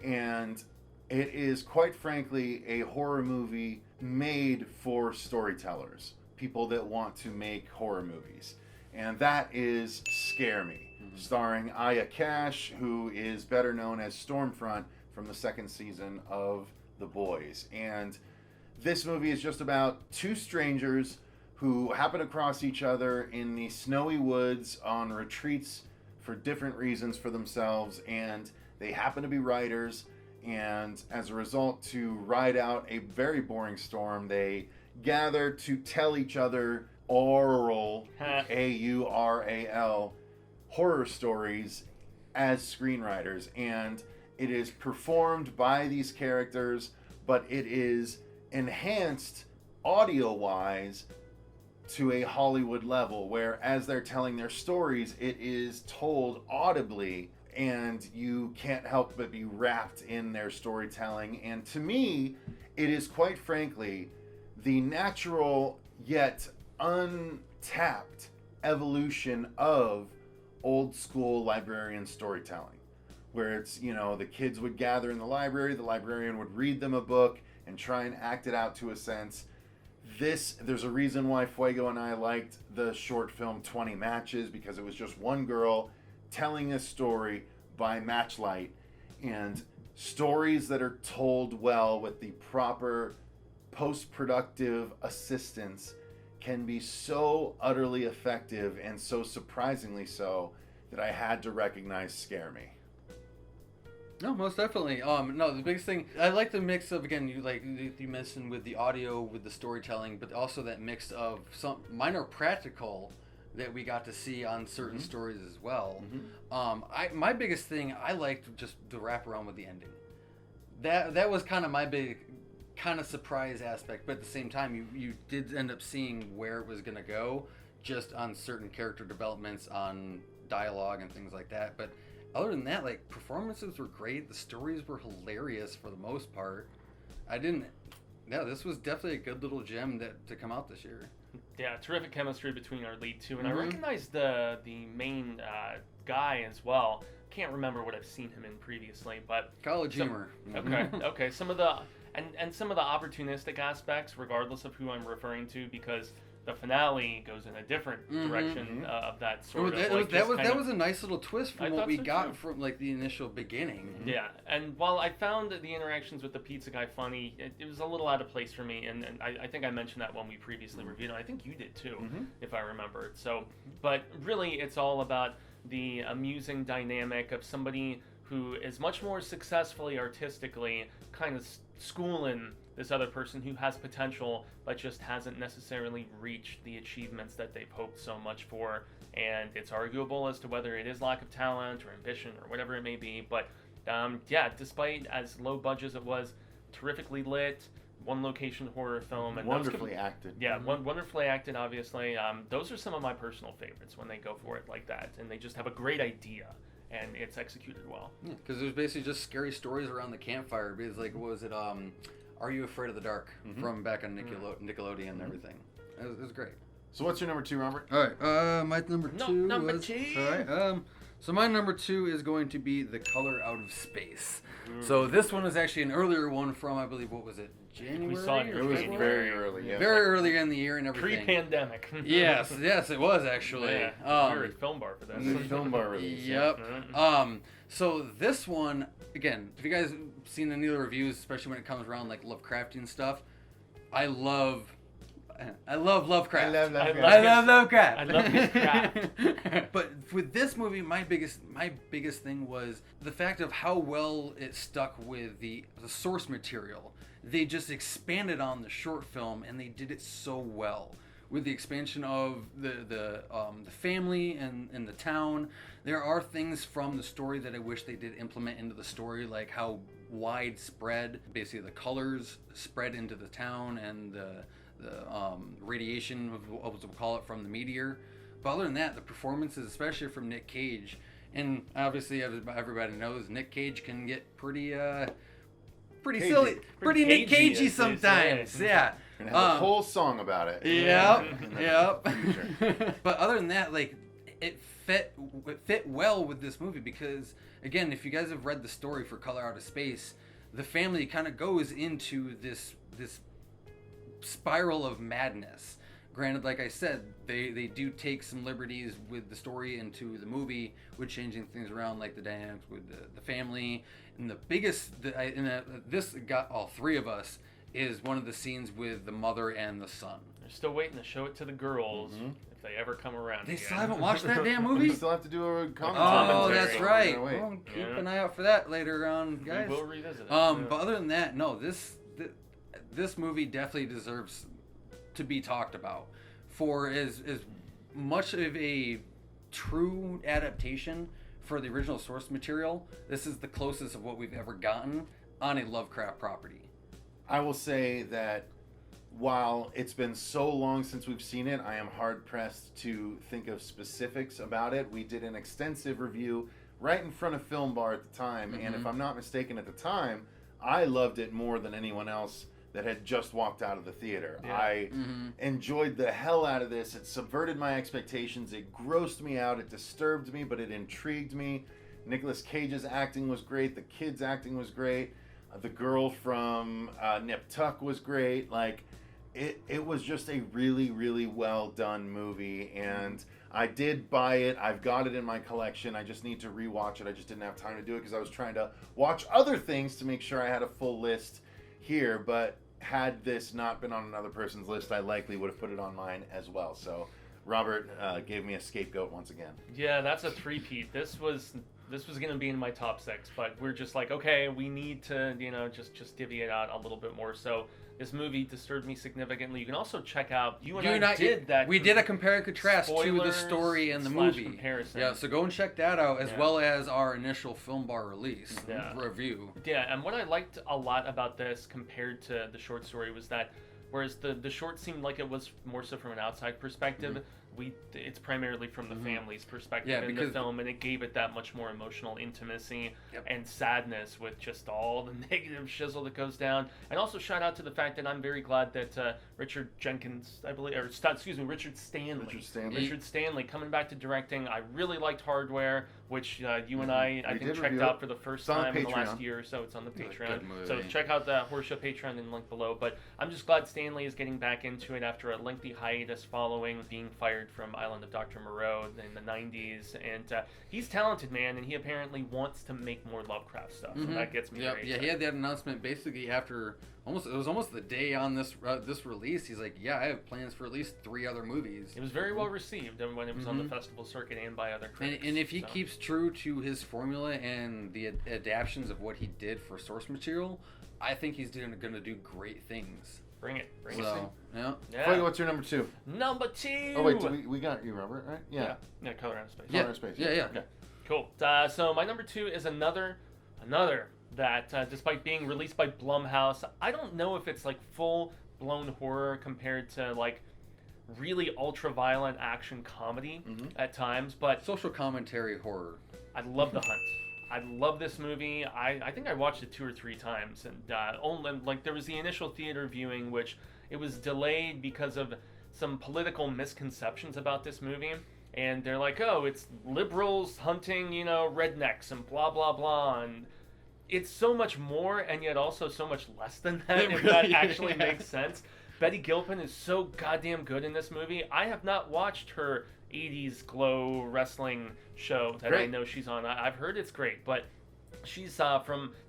and it is, quite frankly, a horror movie made for storytellers, people that want to make horror movies. And that is Scare Me, starring Aya Cash, who is better known as Stormfront from the 2nd season of The Boys. And this movie is just about 2 strangers who happen to cross each other in the snowy woods on retreats for different reasons for themselves, and they happen to be writers. And as a result, to ride out a very boring storm, they gather to tell each other aural, A-U-R-A-L, horror stories as screenwriters. And it is performed by these characters, but it is enhanced audio-wise to a Hollywood level, where as they're telling their stories, it is told audibly, and you can't help but be wrapped in their storytelling. And to me, it is, quite frankly, the natural yet untapped evolution of old school librarian storytelling, where it's, the kids would gather in the librarian would read them a book and try and act it out to a sense. There's a reason why Fuego and I liked the short film 20 Matches, because it was just one girl telling a story by matchlight, and stories that are told well with the proper post-productive assistance can be so utterly effective, and so surprisingly so, that I had to recognize Scare Me. No, most definitely. No, the biggest thing, I like the mix of, again, you mentioned with the audio, with the storytelling, but also that mix of some minor practical that we got to see on certain stories as well. My biggest thing, I liked just the wraparound with the ending. That was kind of my big kind of surprise aspect, but at the same time, you did end up seeing where it was going to go, just on certain character developments, on dialogue and things like that. But other than that, performances were great. The stories were hilarious for the most part. This was definitely a good little gem to come out this year. Yeah, terrific chemistry between our lead 2, and I recognize the main guy as well. Can't remember what I've seen him in previously, but college humor. Okay. Some of the some of the opportunistic aspects, regardless of who I'm referring to, because the finale goes in a different direction of that sort of. That was a nice little twist from what we got too. From the initial beginning. Yeah, and while I found the interactions with the pizza guy funny, it was a little out of place for me, and I think I mentioned that when we previously reviewed it. I think you did too, if I remember. So, but really, it's all about the amusing dynamic of somebody who is much more successfully artistically kind of schooling this other person who has potential but just hasn't necessarily reached the achievements that they've hoped so much for. And it's arguable as to whether it is lack of talent or ambition or whatever it may be. But despite as low budget as it was, terrifically lit, one location horror film, and wonderfully acted. Yeah, wonderfully acted, obviously. Those are some of my personal favorites when they go for it like that, and they just have a great idea, and it's executed well. Yeah, because there's basically just scary stories around the campfire. Because what was it? Are You Afraid of the Dark? From back on Nickelodeon and everything. It was great. So what's your number 2, Robert? All right, my number 2 number was... 2. All right, so my number 2 is going to be The Color Out of Space. So this one is actually an earlier one from, I believe, what was it? January? We saw it It was very early, yeah. Very early in the year and everything. Pre-pandemic. yes, it was actually. Yeah, we were at Film Bar for that. Film Bar release. Yep. So this one, again, if you guys have seen any of the reviews, especially when it comes around like Lovecraftian stuff, I love I love Lovecraft. I love I Lovecraft. I love Lovecraft. I love his craft. But with this movie, my biggest thing was the fact of how well it stuck with the source material. They just expanded on the short film, and they did it so well. With the expansion of the family and the town, there are things from the story that I wish they did implement into the story, like how widespread, basically the colors spread into the town and the radiation of what we'll call it from the meteor. But other than that, the performances, especially from Nick Cage, and obviously everybody knows Nick Cage can get pretty Cagey. silly, pretty Nick cagey, Cagey as they sometimes. say. Yeah. We're gonna have a whole song about it. Yep. Future. But other than that, like it fit well with this movie because again, if you guys have read the story for Color Out of Space, the family kind of goes into this spiral of madness. Granted, like I said, they do take some liberties with the story into the movie, with changing things around, like the dynamics with the family. And the biggest, this got all three of us, is one of the scenes with the mother and the son. They're still waiting to show it to the girls if they ever come around. They again. still haven't watched that damn We movie? still have to do a commentary. Oh, commentary. that's right. Wait. Well, keep Yeah. an eye out for that later on, We guys. will revisit it. But other than that, no, this movie definitely deserves to be talked about for as much of a true adaptation for the original source material. This is the closest of what we've ever gotten on a Lovecraft property. I will say that while it's been so long since we've seen it, I am hard pressed to think of specifics about it. We did an extensive review right in front of Film Bar at the time, and if I'm not mistaken at the time, I loved it more than anyone else that had just walked out of the theater. Yeah. I enjoyed the hell out of this. It subverted my expectations. It grossed me out. It disturbed me, but it intrigued me. Nicolas Cage's acting was great. The kid's acting was great. The girl from Nip Tuck was great. Like, it was just a really, really well done movie, and I did buy it. I've got it in my collection. I just need to rewatch it. I just didn't have time to do it because I was trying to watch other things to make sure I had a full list here, but had this not been on another person's list, I likely would have put it on mine as well. So Robert gave me a scapegoat once again. Yeah, that's a three-peat. This was going to be in my top 6, but we're just like, okay, we need to, just divvy it out a little bit more. So this movie disturbed me significantly. You can also check out, we did a compare and contrast to the spoilers story and the / movie. comparison. Yeah, so go and check that out, as Yeah. well as our initial Film Bar release review. Yeah, and what I liked a lot about this compared to the short story was that whereas the short seemed like it was more so from an outside perspective, it's primarily from the family's perspective in the film, and it gave it that much more emotional intimacy and sadness with just all the negative shizzle that goes down. And also shout out to the fact that I'm very glad that Richard Stanley coming back to directing. I really liked Hardware, which you and I think checked out for the first time in the last year or so. It's on the Patreon. So check out the Horror Show Patreon in the link below. But I'm just glad Stanley is getting back into it after a lengthy hiatus following being fired from Island of Dr. Moreau in the 90s. And he's talented, man, and he apparently wants to make more Lovecraft stuff. So that gets me very excited. He had that announcement basically after almost the day on this release. He's like, I have plans for at least 3 other movies. It was very well received when it was on the festival circuit and by other critics. And if he keeps true to his formula and the adaptions of what he did for source material, I think he's going to do great things. Bring it. Yeah. Fuego, what's your number 2? Number 2! Oh, wait, we got you, Robert, right? Yeah, Color Out of Space. Color Out of Space. Yeah. Okay, cool. So my number 2 is another that, despite being released by Blumhouse, I don't know if it's like full-blown horror compared to like really ultra-violent action comedy at times, but social commentary horror. I love The Hunt. I love this movie. I think I watched it 2 or 3 times, and only like there was the initial theater viewing, which it was delayed because of some political misconceptions about this movie. And they're like, oh, it's liberals hunting, rednecks and blah blah blah, and it's so much more, and yet also so much less than that. If that actually makes sense. Betty Gilpin is so goddamn good in this movie. I have not watched her 80s glow wrestling show that I know she's on. I've heard it's great, but she's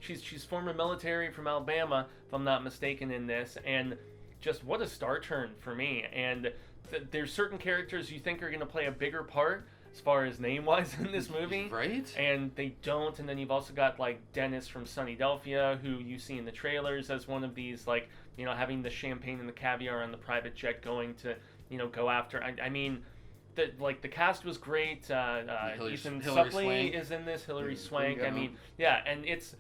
she's former military from Alabama, if I'm not mistaken, in this, and just what a star turn for me. And there's certain characters you think are going to play a bigger part as far as name-wise in this movie. Right? And they don't. And then you've also got, like, Dennis from Sunnydelphia, who you see in the trailers as one of these, like, you know, having the champagne and the caviar on the private jet going to, you know, go after. I mean, the cast was great. Ethan Hilary Suplee Swank. is in this. Hilary Swank. yeah. I mean, yeah, and it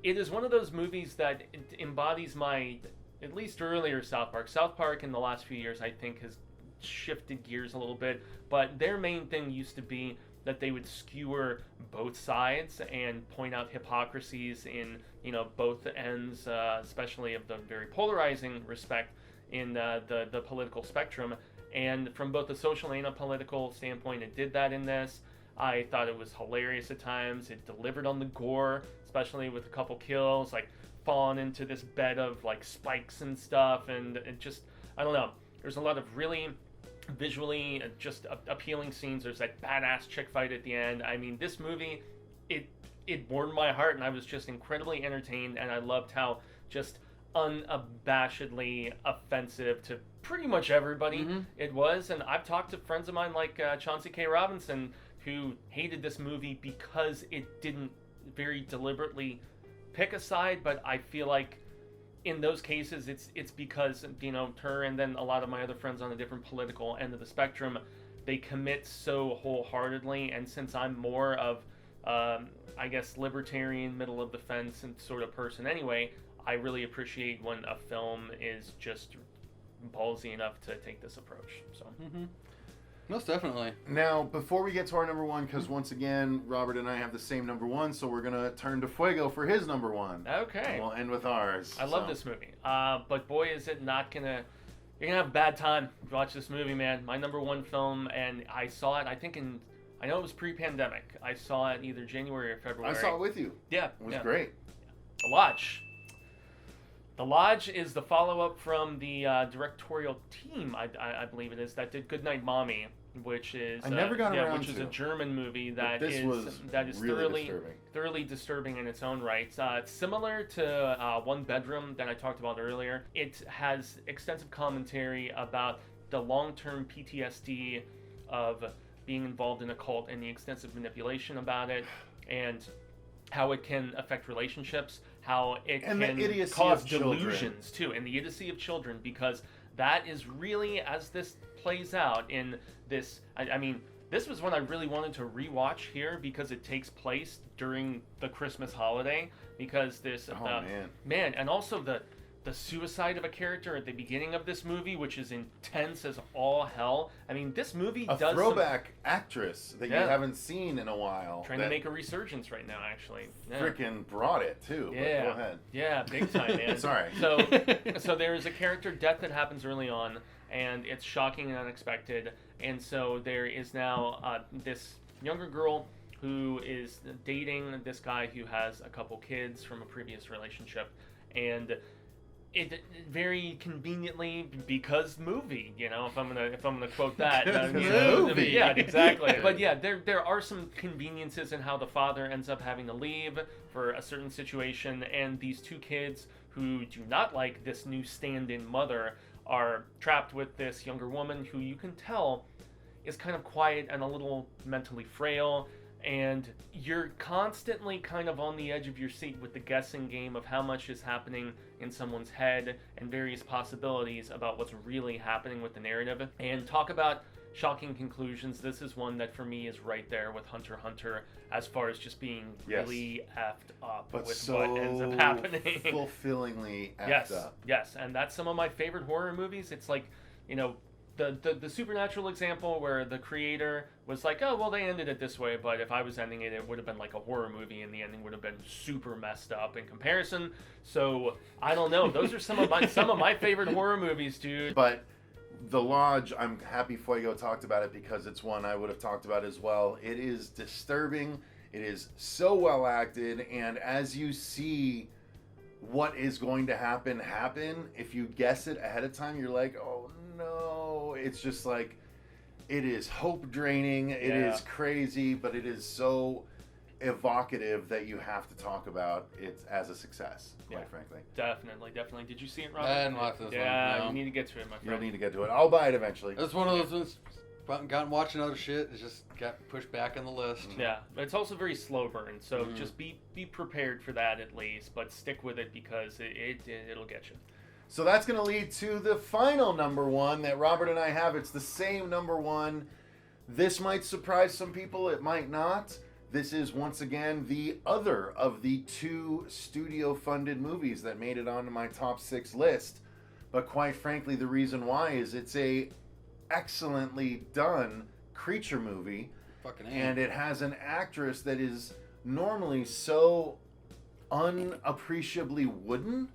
is one of those movies that embodies my, at least earlier South Park. South Park in the last few years, I think, has shifted gears a little bit, but their main thing used to be that they would skewer both sides and point out hypocrisies in, you know, both ends, especially of the very polarizing respect in the political spectrum. And from both a social and a political standpoint, it did that in this. I thought it was hilarious at times. It delivered on the gore, especially with a couple kills, like falling into this bed of like spikes and stuff, and it just, I don't know. There's a lot of really visually just appealing scenes. There's that badass chick fight at the end. I mean, this movie, it warmed my heart, and I was just incredibly entertained, and I loved how just unabashedly offensive to pretty much everybody it was. And I've talked to friends of mine like Chauncey K. Robinson, who hated this movie because it didn't very deliberately pick a side, but I feel like in those cases it's because, you know, her and then a lot of my other friends on a different political end of the spectrum, they commit so wholeheartedly. And since I'm more of I guess libertarian, middle of the fence and sort of person anyway, I really appreciate when a film is just ballsy enough to take this approach. So Most definitely. Now, before we get to our number one, because once again, Robert and I have the same number one, so we're going to turn to Fuego for his number one. Okay. And we'll end with ours. I love this movie. But boy, is it not gonna... You're gonna have a bad time if you watch this movie, man. My number one film, and I saw it, I think I know it was pre-pandemic. I saw it either January or February. I saw it with you. Yeah. It was great. The Lodge. The Lodge is the follow-up from the directorial team, I believe it is, that did Goodnight Mommy, which is I never got around which is to. a German movie that This was really thoroughly disturbing in its own right. It's similar to One Bedroom that I talked about earlier. It has extensive commentary about the long-term PTSD of being involved in a cult and the extensive manipulation about it, and how it can affect relationships, how it And can the idiocy cause of children. delusions too, and the idiocy of children, because that is really, as this plays out in this, I mean, this was one I really wanted to rewatch here because it takes place during the Christmas holiday, because this, man, and also the suicide of a character at the beginning of this movie, which is intense as all hell. I mean, this movie a does throwback actress that you haven't seen in a while. Trying to make a resurgence right now, actually. Yeah. Freaking brought it too. Yeah. But go ahead. Yeah, big time, man. Sorry. So there is a character death that happens early on, and it's shocking and unexpected. And so there is now this younger girl who is dating this guy who has a couple kids from a previous relationship, and it very conveniently, because movie, you know, if I'm gonna quote that, movie. yeah, exactly. But yeah, there are some conveniences in how the father ends up having to leave for a certain situation, and these two kids who do not like this new stand-in mother are trapped with this younger woman who you can tell is kind of quiet and a little mentally frail. And you're constantly kind of on the edge of your seat with the guessing game of how much is happening in someone's head and various possibilities about what's really happening with the narrative. And talk about shocking conclusions. This is one that for me is right there with Hunter x Hunter as far as just being really effed up but with so what ends up happening. fulfillingly effed up. Yes, and that's some of my favorite horror movies. It's like, you know, the Supernatural example where the creator was like, oh, well, they ended it this way, but if I was ending it, it would have been like a horror movie, and the ending would have been super messed up in comparison. So I don't know. Those are some of my favorite horror movies, dude. But The Lodge, I'm happy Fuego talked about it because it's one I would have talked about as well. It is disturbing. It is so well acted, and as you see what is going to happen, if you guess it ahead of time, you're like, oh no. It's just like, it is hope draining. It is crazy, but it is so evocative that you have to talk about it as a success, quite frankly. Definitely. Did you see it, Robert? I hadn't watched this Yeah, one. No. you need to get to it, my friend. You'll need to get to it. I'll buy it eventually. It's one of those ones. Gotten watching other shit. It just got pushed back on the list. Yeah, but it's also very slow burn, so just be prepared for that at least, but stick with it because it'll get you. So that's going to lead to the final number one that Robert and I have. It's the same number one. This might surprise some people. It might not. This is, once again, the other of the 2 studio-funded movies that made it onto my top 6 list. But quite frankly, the reason why is it's a excellently done creature movie. Fucking And it has an actress that is normally so unappreciably wooden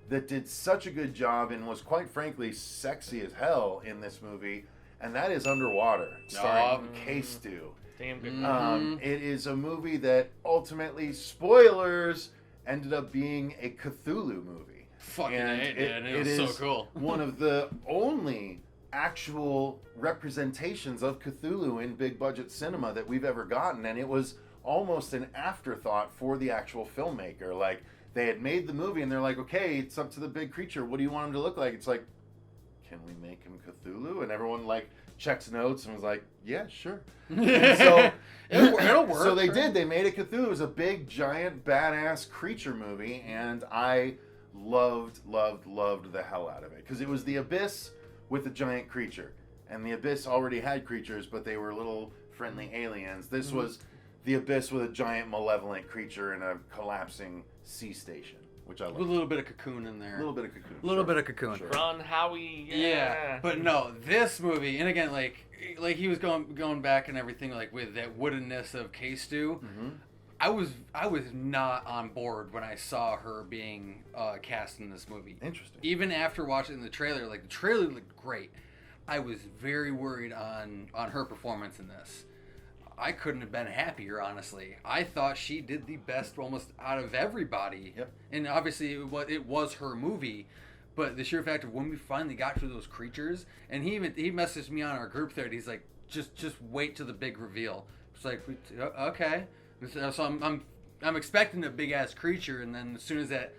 that did such a good job and was quite frankly sexy as hell in this movie, and that is Underwater, starring K-Stu. Damn good. It is a movie that ultimately, spoilers, ended up being a Cthulhu movie. Fucking And A, man. It was is so cool. one of the only actual representations of Cthulhu in big budget cinema that we've ever gotten, and it was almost an afterthought for the actual filmmaker. Like, they had made the movie and they're like, okay, it's up to the big creature, what do you want him to look like? It's like, can we make him Cthulhu? And everyone like checks notes and was like, yeah, sure. And so It'll work. so they did. They made a Cthulhu. It was a big, giant, badass creature movie, and I loved the hell out of it because it was the Abyss with a giant creature, and the Abyss already had creatures, but they were little friendly aliens. This was the Abyss with a giant, malevolent creature in a collapsing sea station, which I With a loved. little bit of Cocoon in there. A little bit of Cocoon. A little sure. bit of Cocoon. Sure. Ron Howie. Yeah, but no, this movie, and again, like he was going back and everything, like with that woodenness of K-Stu. I was not on board when I saw her being cast in this movie. Interesting. Even after watching the trailer, like the trailer looked great. I was very worried on her performance in this. I couldn't have been happier, honestly. I thought she did the best almost out of everybody. Yep. And obviously it was her movie, but the sheer fact of when we finally got to those creatures, and he messaged me on our group thread. He's like, just wait till the big reveal. It's like, okay. So I'm expecting a big ass creature, and then as soon as that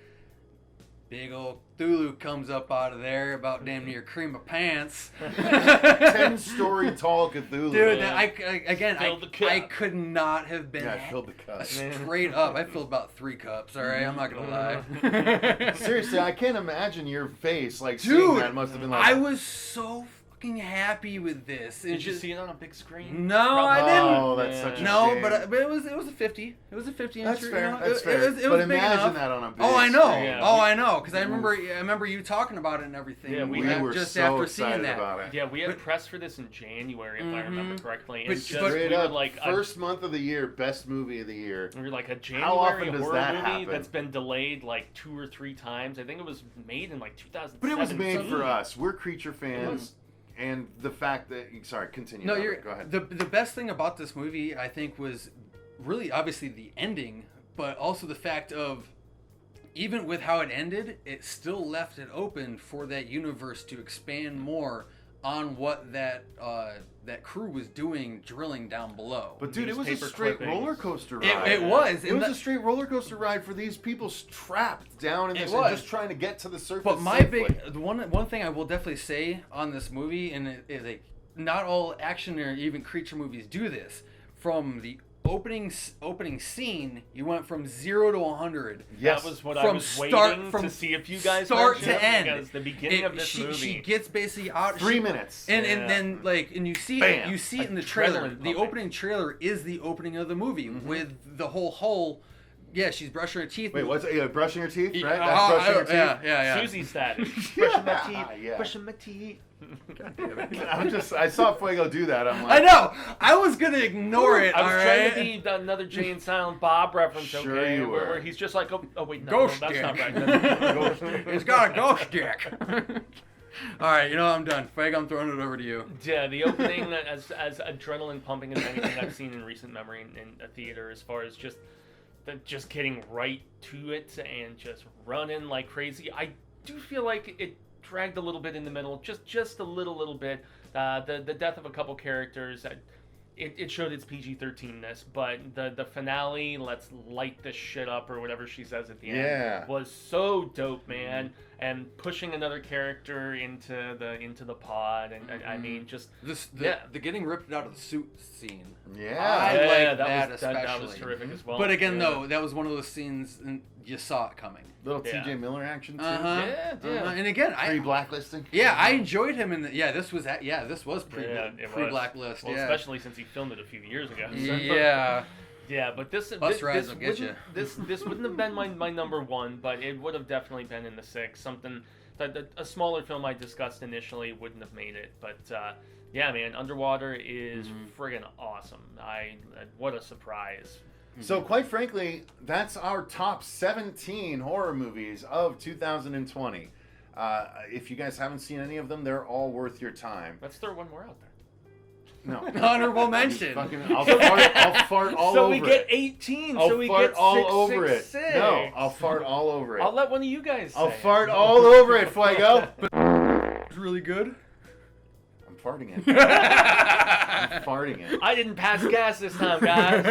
big old Cthulhu comes up out of there, about damn near cream of pants. 10-story tall Cthulhu. Dude, Yeah. I could not have been Yeah, I filled the cup. straight up. I filled about 3 cups. All right, I'm not gonna lie. Seriously, I can't imagine your face like seeing Dude, that. It must have been like, I was so fucking happy with this. Did you see it on a big screen? No, I didn't. oh, that's such a No, shame. but it was a 50. It was a 50 inch. That's fair. You know? That's it, fair. It was But big imagine enough. that on a big Oh, I know. screen. Yeah, I know. Because I remember you talking about it and everything. Yeah, we were just so after excited seeing that. about it. Yeah, we had press for this in January, if I remember correctly. And But- just, but- Straight we were up, like first month of the year, best movie of the year. we were like a How January often does horror that movie happen? that's been delayed like 2 or 3 times. I think it was made in like 2007. But it was made for us. We're creature fans. And the fact that... Sorry, continue. No, Robert. Go ahead. the best thing about this movie, I think, was really obviously the ending, but also the fact of even with how it ended, it still left it open for that universe to expand more on what that crew was doing, drilling down below. But dude, it was a Newspaper straight clippings. roller coaster ride. It was. It was a straight roller coaster ride for these people trapped down in It this was. and just trying to get to the surface. But my safely. the one thing I will definitely say on this movie, and it is not all action or even creature movies do this. From the opening scene, you went from 0 to 100. Yes. That was what I From was start- waiting from to see if you guys start mentioned to end. Because the beginning of this she movie. gets basically out 3 minutes. and Yeah. then and you see Bam. you see it in the trailer. Adrenaline The pumping. opening trailer is the opening of the movie with the whole. Yeah, she's brushing her teeth. Wait, what's it? Yeah, brushing your teeth, right? Oh, That's brushing your teeth. yeah. Susie status. Brushing my Yeah, teeth. yeah. Brushing my teeth. I saw Fuego do that. I'm like, I know. I was gonna ignore it. I was all trying right? to be another Jay and Silent Bob reference, Sure okay? you were. Where he's just like, oh wait, no, Ghost that's not dick. right. It's got a ghost dick. All right, you know I'm done. Fag, I'm throwing it over to you. Yeah, the opening as adrenaline pumping as anything I've seen in recent memory in a theater, as far as just getting right to it and just running like crazy. I do feel like it dragged a little bit in the middle, just a little bit. The death of a couple characters, it showed its PG-13ness, but the finale, let's light this shit up or whatever she says at the end, was so dope, man. And pushing another character into the pod, and I mean, just the getting ripped out of the suit scene. Yeah, I like that especially. That was terrific as well. But again, though, that was one of those scenes and you saw it coming. Little T.J. Miller action too. And again, Pre-blacklisting. Yeah, I enjoyed him in the. Yeah, this was pre-blacklist. Well, especially since he filmed it a few years ago. So. Yeah. Yeah, but this rides will get you. This wouldn't have been my number one, but it would have definitely been in the 6. Something that a smaller film I discussed initially wouldn't have made it. But yeah, man, Underwater is friggin' awesome. What a surprise. So quite frankly, that's our top 17 horror movies of 2020. If you guys haven't seen any of them, they're all worth your time. Let's throw one more out there. No. Honorable mention. I'll fart all so over it. we get 18. I'll so we fart get all 6, over 6, it. 6. No, I'll fart all over it. I'll let one of you guys say I'll it. fart all over it, Fuego. It's really good. I'm farting it. I'm farting it. I didn't pass gas this time, guys.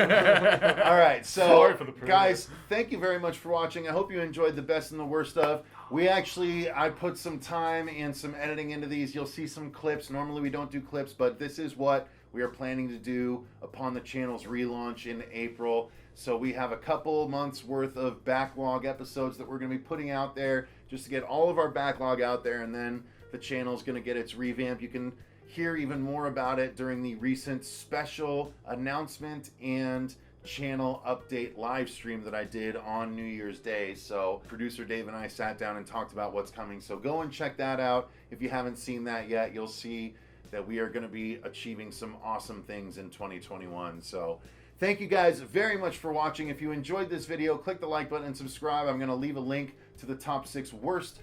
All right, so Sorry for the privilege. guys, thank you very much for watching. I hope you enjoyed the best and the worst of. I put some time and some editing into these. You'll see some clips. Normally we don't do clips, but this is what we are planning to do upon the channel's relaunch in April. So we have a couple months worth of backlog episodes that we're going to be putting out there just to get all of our backlog out there, and then the channel's going to get its revamp. You can hear even more about it during the recent special announcement and channel update live stream that I did on New Year's Day. So producer Dave and I sat down and talked about what's coming. So go and check that out. If you haven't seen that yet, you'll see that we are going to be achieving some awesome things in 2021. So thank you guys very much for watching. If you enjoyed this video, click the like button and subscribe. I'm going to leave a link to the top 6 worst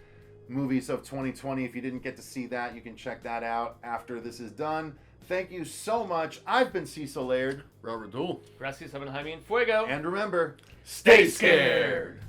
movies of 2020. If you didn't get to see that, you can check that out after this is done. Thank you so much. I've been Cecil Laird. Robert Duell. Gracias, Jaime, and Fuego. And remember, stay scared.